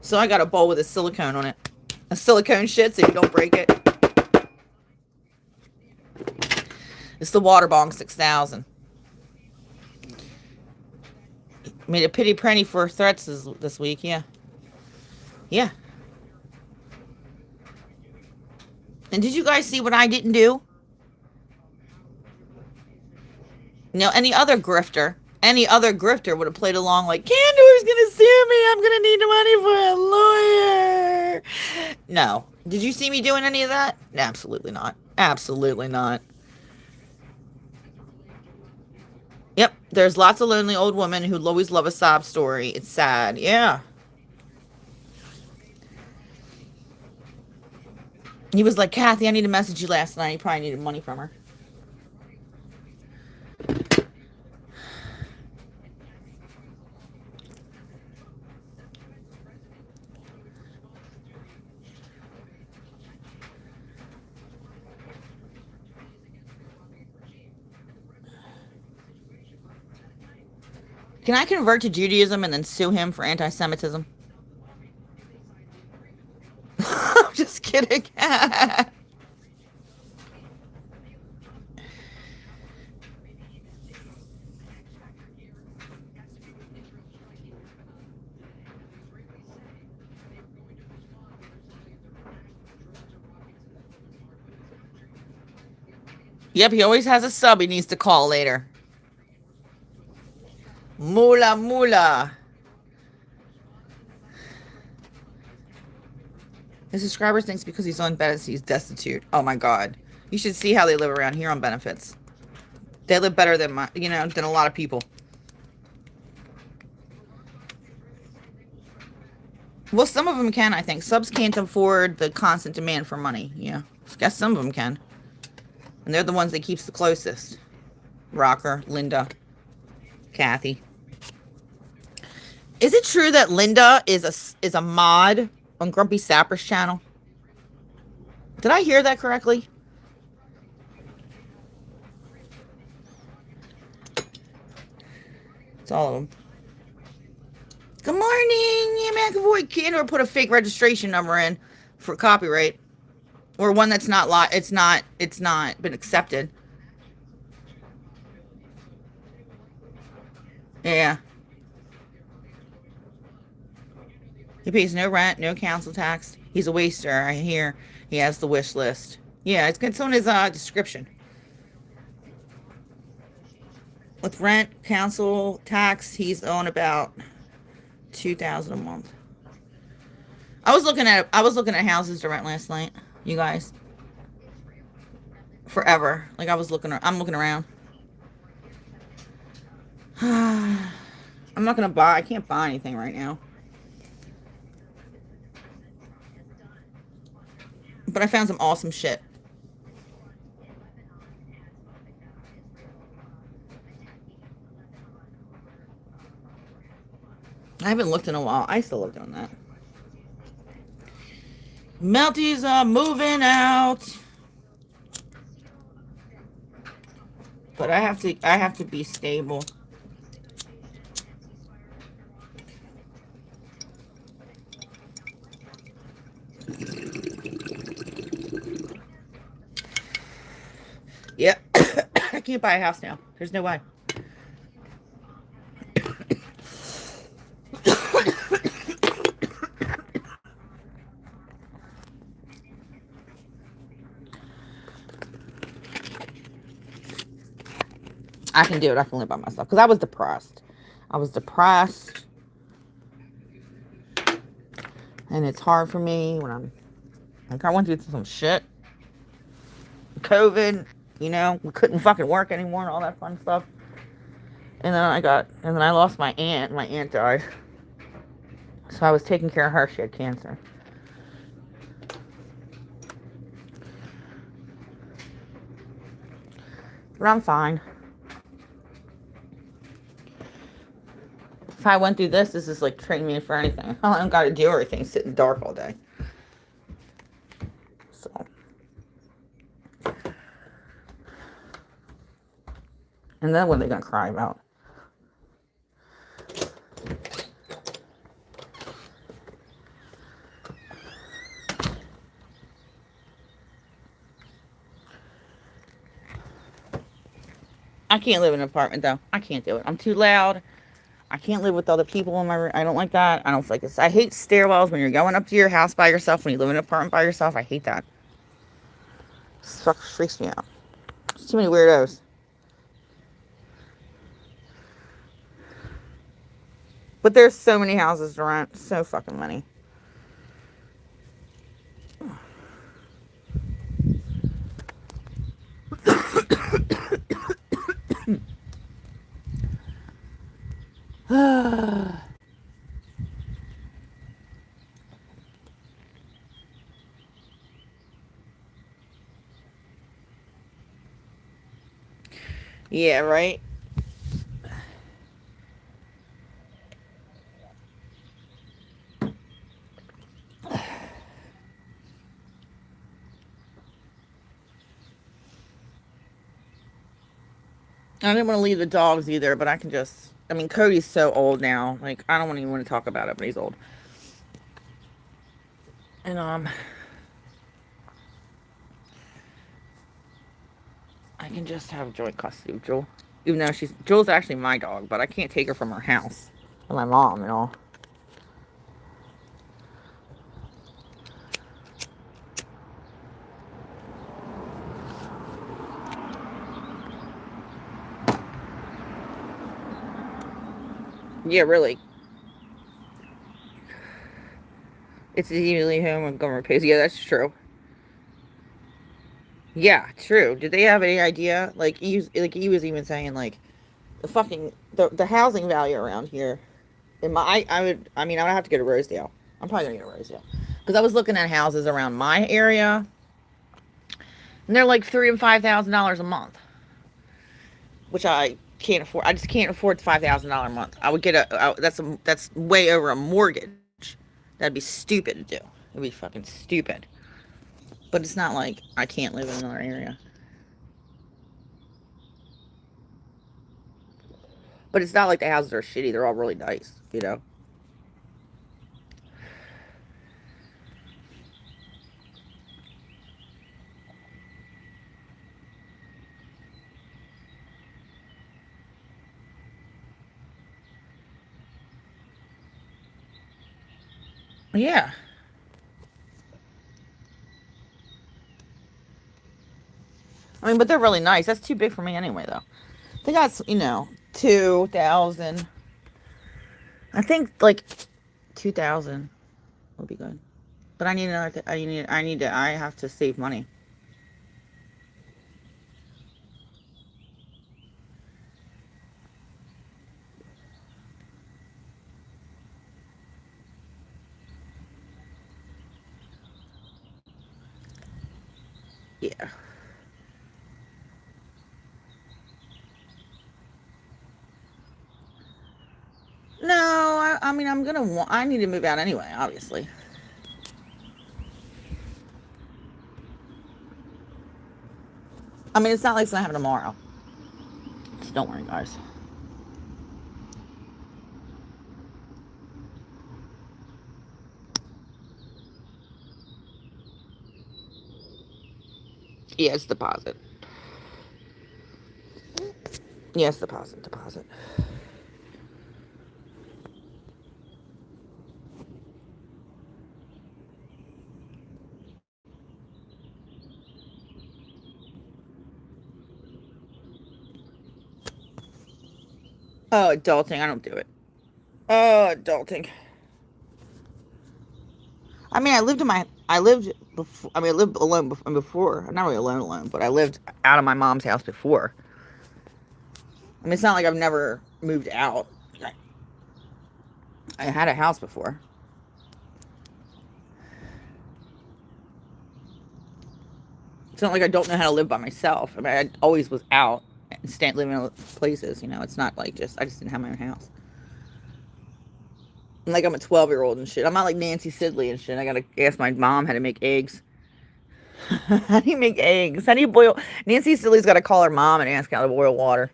So I got a bowl with a silicone on it. A silicone shit so you don't break it. It's the Water Bong 6000. Made a pity penny for threats this week, yeah. Yeah. And did you guys see what I didn't do? Any other grifter would have played along like, Candor's gonna sue me, I'm gonna need the money for a lawyer. No. Did you see me doing any of that? Absolutely not. Absolutely not. Yep, there's lots of lonely old women who always love a sob story. It's sad. Yeah. He was like, Kathy, I need to message you last night. He probably needed money from her. Can I convert to Judaism and then sue him for anti-Semitism? I'm just kidding. Yep, he always has a sub he needs to call later. Mula mula. His subscribers thinks because he's on benefits he's destitute. Oh my god. You should see how they live around here on benefits. They live better than than a lot of people. Well, some of them can, I think. Subs can't afford the constant demand for money. Yeah. I guess some of them can. And they're the ones that keeps the closest. Rocker, Linda, Kathy. Is it true that Linda is a mod on Grumpy Sapper's channel? Did I hear that correctly? It's all of them. Good morning, McAvoy. Can or put a fake registration number in for copyright, or one that's not it's not been accepted. Yeah. He pays no rent, no council tax. He's a waster. I hear he has the wish list. Yeah, it's on his description. With rent, council tax, he's on about $2,000 a month. I was looking at houses to rent last night, you guys. Forever. Like I'm looking around. I'm not gonna buy. I can't buy anything right now. But I found some awesome shit. I haven't looked in a while. I still love doing that. Melty's moving out. But I have to be stable. Yep. I can't buy a house now. There's no way. I can do it. I can live by myself. Because I was depressed. And it's hard for me when I'm... Like, I went through some shit. COVID, we couldn't fucking work anymore and all that fun stuff. And then I lost my aunt. My aunt died. So I was taking care of her. She had cancer. But I'm fine. If I went through this is like training me for anything. I don't got to do everything, sit in the dark all day. So. And then what are they going to cry about? I can't live in an apartment, though. I can't do it. I'm too loud. I can't live with other people in my room. I don't like that. I don't like this. I hate stairwells when you're going up to your house by yourself, when you live in an apartment by yourself. I hate that. It freaks me out. There's too many weirdos. But there's so many houses to rent. So fucking many. Yeah, right? I didn't want to leave the dogs either, but I can just... I mean, Cody's so old now. Like, I don't even want to talk about it, but he's old. And, I can just have joint custody of Jewel. Even though Jewel's actually my dog, but I can't take her from her house. And my mom and all. Yeah, really. It's immediately home when government pays. Yeah, that's true. Yeah, true. Did they have any idea? Like he was even saying like the housing value around here. I would have to go to Rosedale. I'm probably gonna go to Rosedale because I was looking at houses around my area, and they're like $3,000 and $5,000 a month, which I can't afford. I just can't afford $5,000 a month. I would get that's way over a mortgage. That'd be stupid to do. It'd be fucking stupid. But it's not like I can't live in another area. But it's not like the houses are shitty. They're all really nice, you know? Yeah. I mean, but they're really nice. That's too big for me anyway, though. They got, 2,000. I think, like, 2,000 would be good. But I need another, I have to save money. Yeah. No, I mean, I need to move out anyway, obviously. I mean, it's not like it's gonna happen tomorrow. So don't worry, guys. Yes, deposit. Yes, deposit. Oh, adulting. I don't do it. Oh, adulting. I mean, I lived before. I mean, I lived alone before. Not really alone, but I lived out of my mom's house before. I mean, it's not like I've never moved out. I had a house before. It's not like I don't know how to live by myself. I mean, I always was out and living in places. You know, it's not like I just didn't have my own house. And like I'm a 12-year-old and shit. I'm not like Nancy Sidley and shit. I gotta ask my mom how to make eggs. How do you make eggs? How do you boil? Nancy Sidley's got to call her mom and ask how to boil water.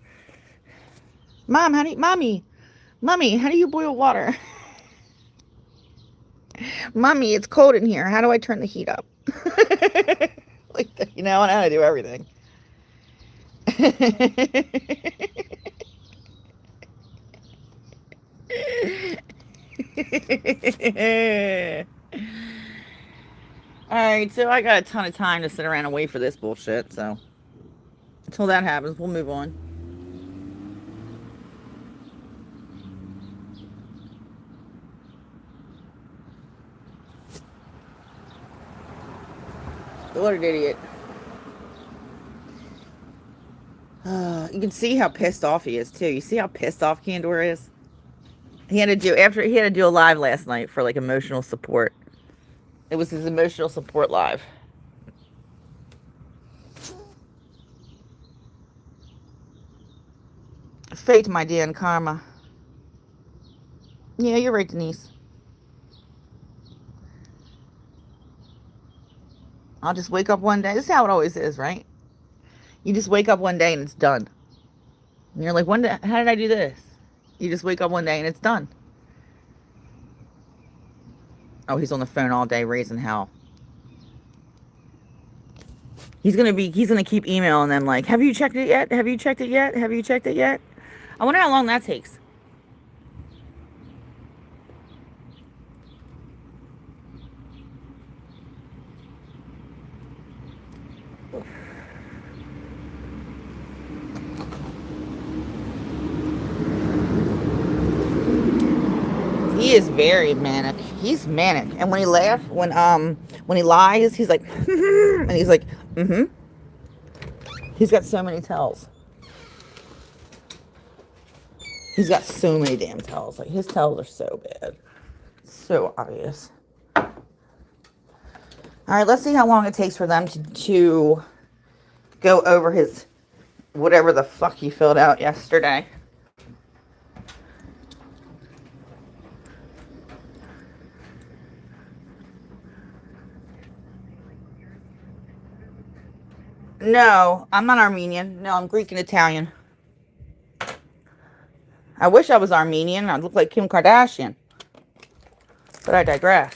Mom, mommy, how do you boil water? Mommy, it's cold in here. How do I turn the heat up? Like, you know, I know how to do everything. Alright, so I got a ton of time to sit around and wait for this bullshit, so until that happens, we'll move on. What an idiot. You can see how pissed off he is, too. You see how pissed off Candor is? He had to do a live last night for like emotional support. It was his emotional support live. Fate, my dear, and karma. Yeah, you're right, Denise. I'll just wake up one day. This is how it always is, right? You just wake up one day and it's done. And you're like, how did I do this? You just wake up one day and it's done. Oh, he's on the phone all day raising hell. He's gonna keep emailing them like, have you checked it yet? Have you checked it yet? Have you checked it yet? I wonder how long that takes. He is very manic. He's manic. And when he laughs, when he lies, he's like, and he's like, mm-hmm. He's got so many tells. He's got so many damn tells. Like, his tells are so bad. So obvious. All right, let's see how long it takes for them to go over his whatever the fuck he filled out yesterday. No, I'm not Armenian. No, I'm Greek and Italian. I wish I was Armenian. I'd look like Kim Kardashian. But I digress.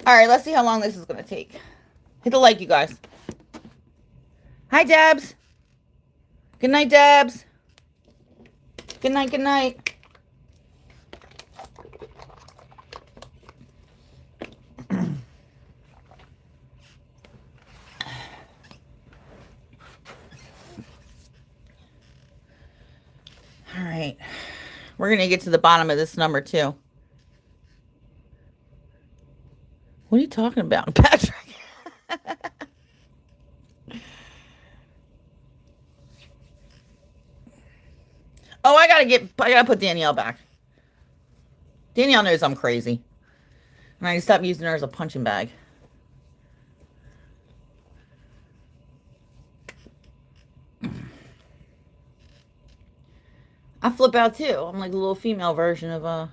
Alright, let's see how long this is going to take. Hit the like, you guys. Hi, Debs. Good night, Debs. Good night, good night. Alright. We're going to get to the bottom of this number, too. What are you talking about, Patrick? Oh, I gotta put Danielle back. Danielle knows I'm crazy. And I stop using her as a punching bag. I flip out too. I'm like the little female version of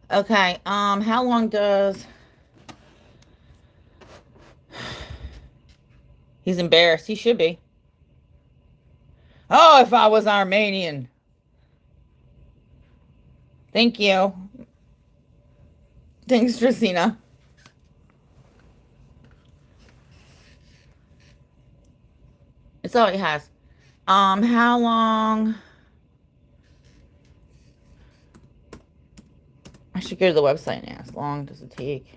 Okay, how long does... He's embarrassed. He should be. Oh, if I was Armenian. Thank you. Thanks, Trisina. It's all he has. How long... I should go to the website and ask. How long does it take?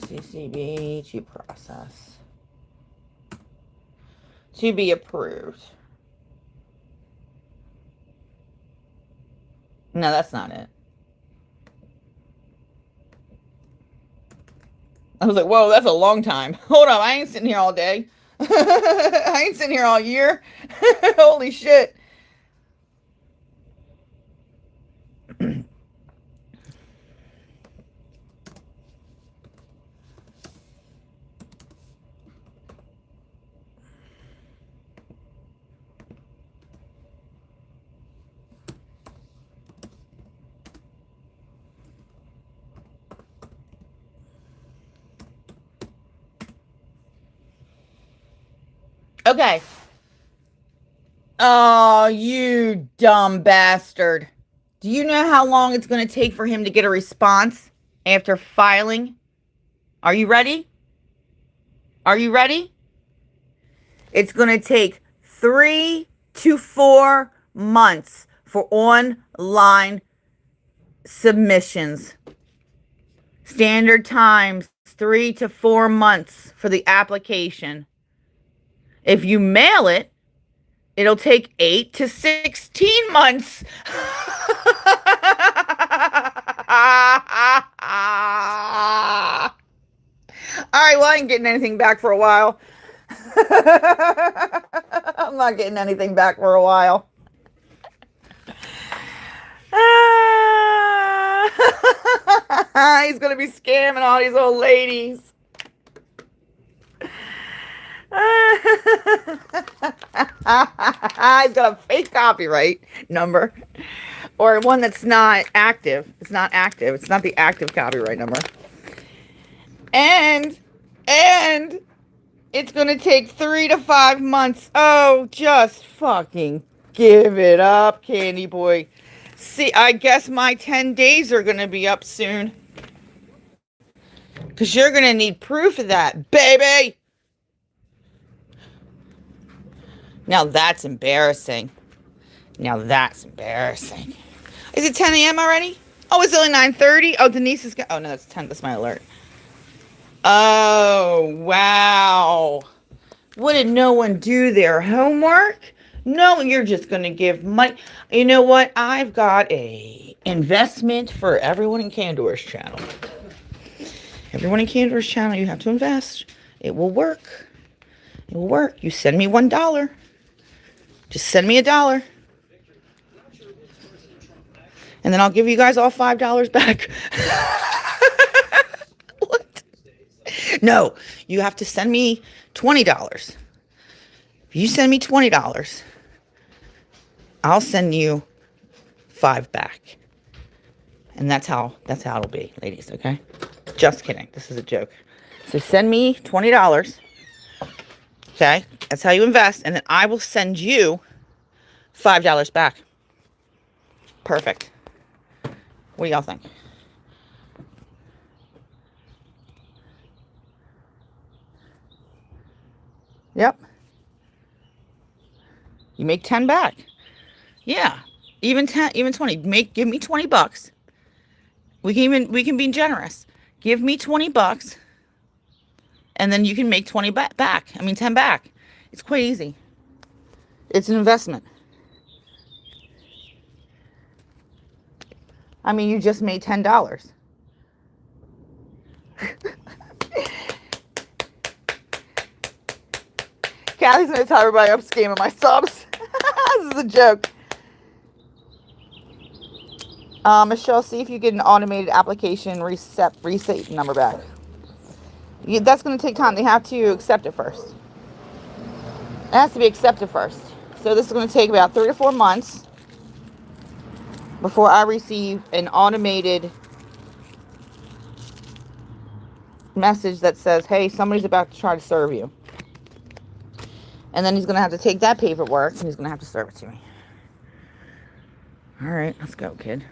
CCB to process. To be approved. No, that's not it. I was like, whoa, that's a long time. Hold up, I ain't sitting here all day. I ain't sitting here all year. Holy shit. Okay. Oh, you dumb bastard. Do you know how long it's going to take for him to get a response after filing? Are you ready? Are you ready? It's going to take 3 to 4 months for online submissions. Standard times 3 to 4 months for the application. If you mail it, it'll take 8 to 16 months. All right, well, I ain't getting anything back for a while. I'm not getting anything back for a while. He's going to be scamming all these old ladies. He's got a fake copyright number or one that's not active. It's not active. It's not the active copyright number. And it's going to take 3 to 5 months. Oh, just fucking give it up, Candy Boy. See, I guess my 10 days are going to be up soon. Because you're going to need proof of that, baby. Now that's embarrassing. Now that's embarrassing. Is it 10 a.m. already? Oh, it's only 9:30? Oh, Denise is... Oh, no, that's 10. That's my alert. Oh, wow. What did no one do their homework? No, you're just going to give money. You know what? I've got a investment for everyone in Candor's channel. Everyone in Candor's channel, you have to invest. It will work. It will work. You send me $1. Just send me $1. And then I'll give you guys all $5 back. What? No, you have to send me $20. If you send me $20, I'll send you $5 back. And that's how it'll be, ladies, okay? Just kidding. This is a joke. So send me $20. Okay? That's how you invest. And then I will send you $5 back. Perfect. What do y'all think? Yep. You make 10 back. Yeah. Even 10, even 20. Give me $20. We can be generous. Give me $20 and then you can make 20 back. I mean 10 back. It's quite easy. It's an investment. I mean, you just made $10. Kathy's going to tell everybody I'm scamming my subs. This is a joke. Michelle, see if you get an automated application reset number back. That's going to take time. They have to accept it first. It has to be accepted first. So this is going to take about 3 to 4 months before I receive an automated message that says, hey, somebody's about to try to serve you. And then he's going to have to take that paperwork and he's going to have to serve it to me. All right, let's go, kid.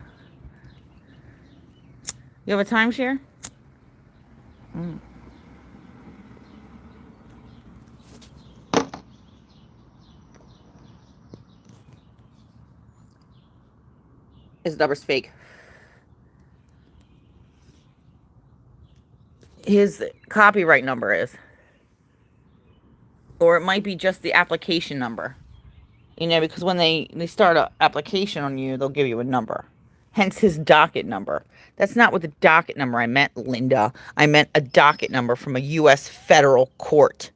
You have a timeshare? His number's fake. His copyright number is. Or it might be just the application number. You know, because when they start an application on you, they'll give you a number. hence his docket number. That's not what the docket number I meant, Linda. I meant a docket number from a U.S. federal court.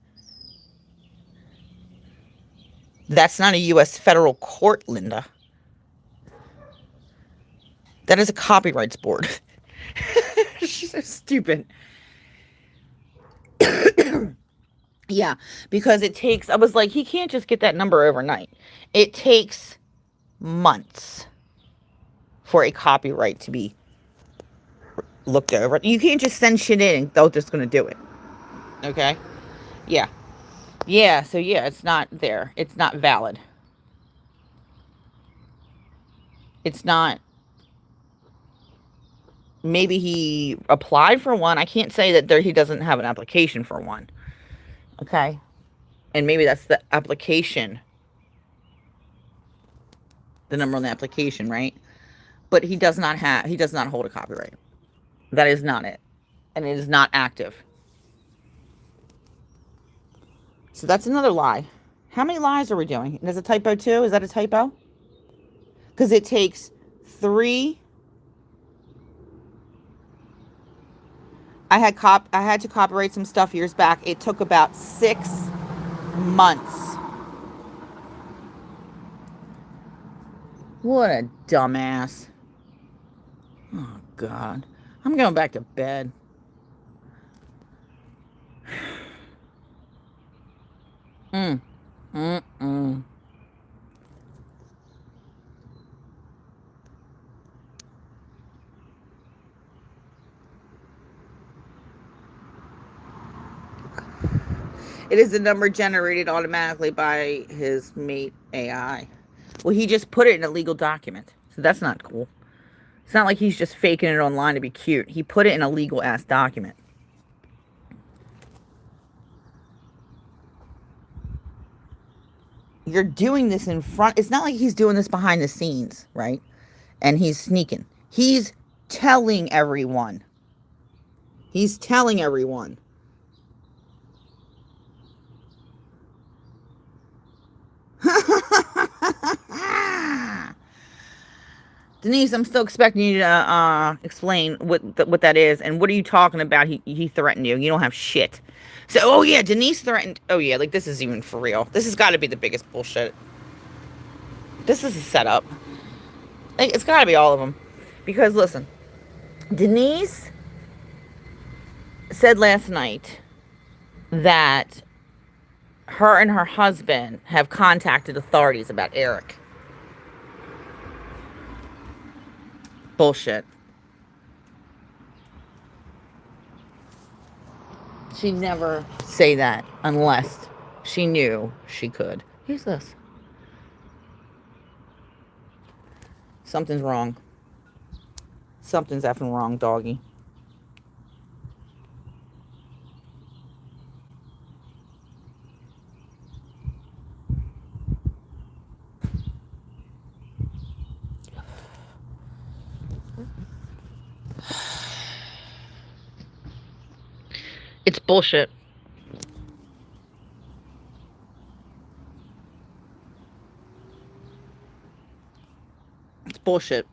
That's not a U.S. federal court, Linda. That is a copyrights board. She's so stupid. Yeah, because it takes, I was like, he can't just get that number overnight. It takes months for a copyright to be looked over. You can't just send shit in and they're just going to do it. Okay? Yeah. Yeah, so yeah, it's not there. It's not valid. It's not. Maybe he applied for one. I can't say that he doesn't have an application for one. Okay? And maybe that's the application. The number on the application, right? But he does not hold a copyright. That is not it. And it is not active. So that's another lie. How many lies are we doing? There's a typo too? Is that a typo? Because it takes 3. I had to copyright some stuff years back. It took about 6 months. What a dumbass. Oh, God. I'm going back to bed. It is the number generated automatically by his mate AI. Well, he just put it in a legal document. So that's not cool. It's not like he's just faking it online to be cute. He put it in a legal ass document. You're doing this in front. It's not like he's doing this behind the scenes, right? And he's sneaking. He's telling everyone. He's telling everyone. Denise, I'm still expecting you to explain what that is, and what are you talking about? He threatened you. You don't have shit. So, oh yeah, Denise threatened. Oh yeah, like this is even for real. This has got to be the biggest bullshit. This is a setup. Like, it's got to be all of them, because listen, Denise said last night that her and her husband have contacted authorities about Eric. Bullshit. She'd never say that unless she knew she could. Who's this? Something's wrong. Something's effing wrong, doggy. It's bullshit. It's bullshit.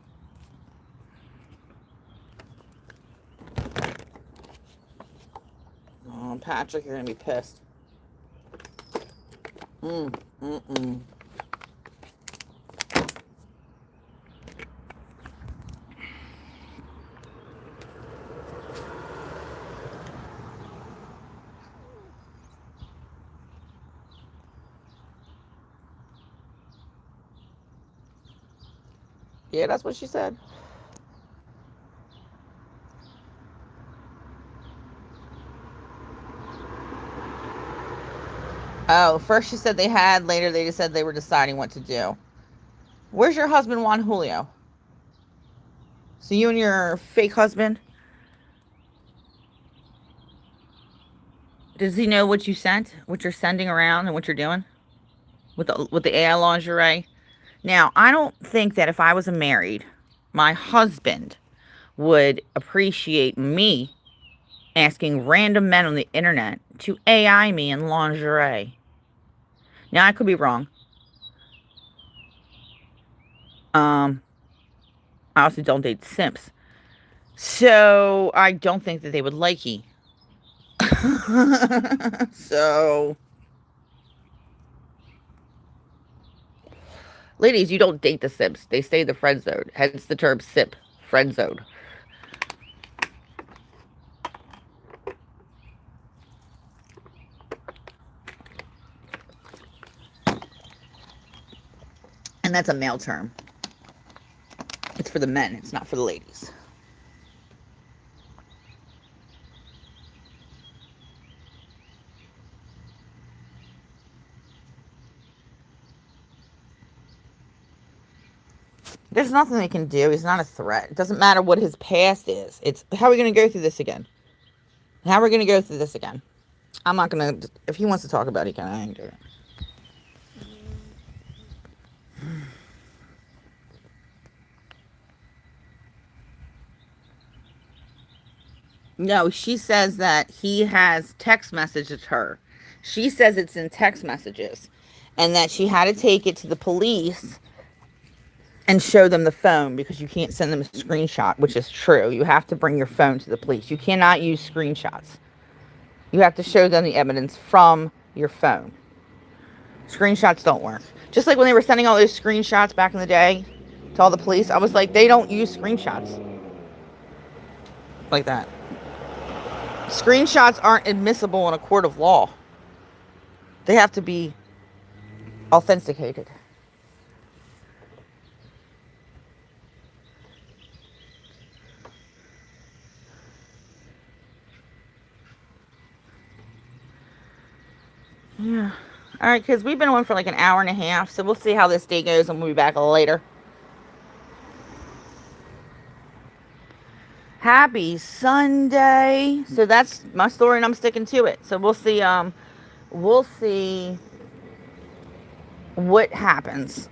Oh, Patrick, you're gonna be pissed. Yeah, that's what she said. Oh, first she said they had, later they just said they were deciding what to do. Where's your husband, Juan Julio? So you and your fake husband? Does he know what you sent? What you're sending around and what you're doing? With the AI lingerie? Now, I don't think that if I was married, my husband would appreciate me asking random men on the internet to AI me in lingerie. Now, I could be wrong. I also don't date simps. So I don't think that they would like you. So, ladies, you don't date the simps. They stay in the friend zone. Hence the term simp, friend zone. And that's a male term. It's for the men. It's not for the ladies. There's nothing they can do. He's not a threat. It doesn't matter what his past is. It's how are we going to go through this again? How are we going to go through this again? I'm not going to. If he wants to talk about it, he can. I ain't doing it. No, she says that he has text messages her. She says it's in text messages and that she had to take it to the police and show them the phone because you can't send them a screenshot, which is true. You have to bring your phone to the police. You cannot use screenshots. You have to show them the evidence from your phone. Screenshots don't work. Just like when they were sending all those screenshots back in the day to all the police, I was like, they don't use screenshots like that. Screenshots aren't admissible in a court of law. They have to be authenticated. Yeah. All right, kids, we've been on for like an hour and a half, so we'll see how this day goes, and we'll be back later. Happy Sunday. So that's my story, and I'm sticking to it. So we'll see what happens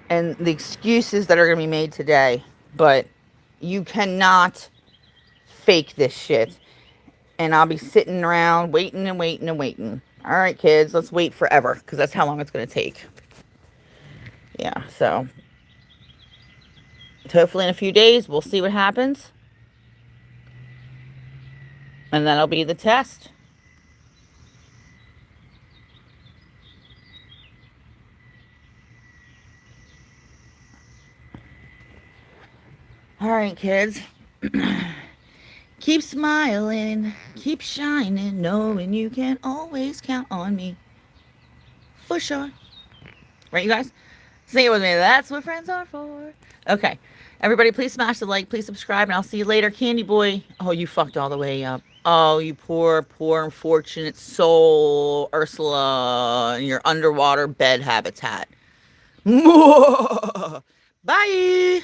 and the excuses that are going to be made today. But you cannot fake this shit. And I'll be sitting around waiting and waiting and waiting. All right, kids, let's wait forever because that's how long it's going to take. Yeah, so hopefully in a few days, we'll see what happens. And that'll be the test. All right, kids. Keep smiling, keep shining, knowing you can always count on me. For sure. Right, you guys? Say it with me. That's what friends are for. Okay. Everybody, please smash the like. Please subscribe, and I'll see you later. Candy Boy. Oh, you fucked all the way up. Oh, you poor, poor, unfortunate soul, Ursula, in your underwater bed habitat. Bye.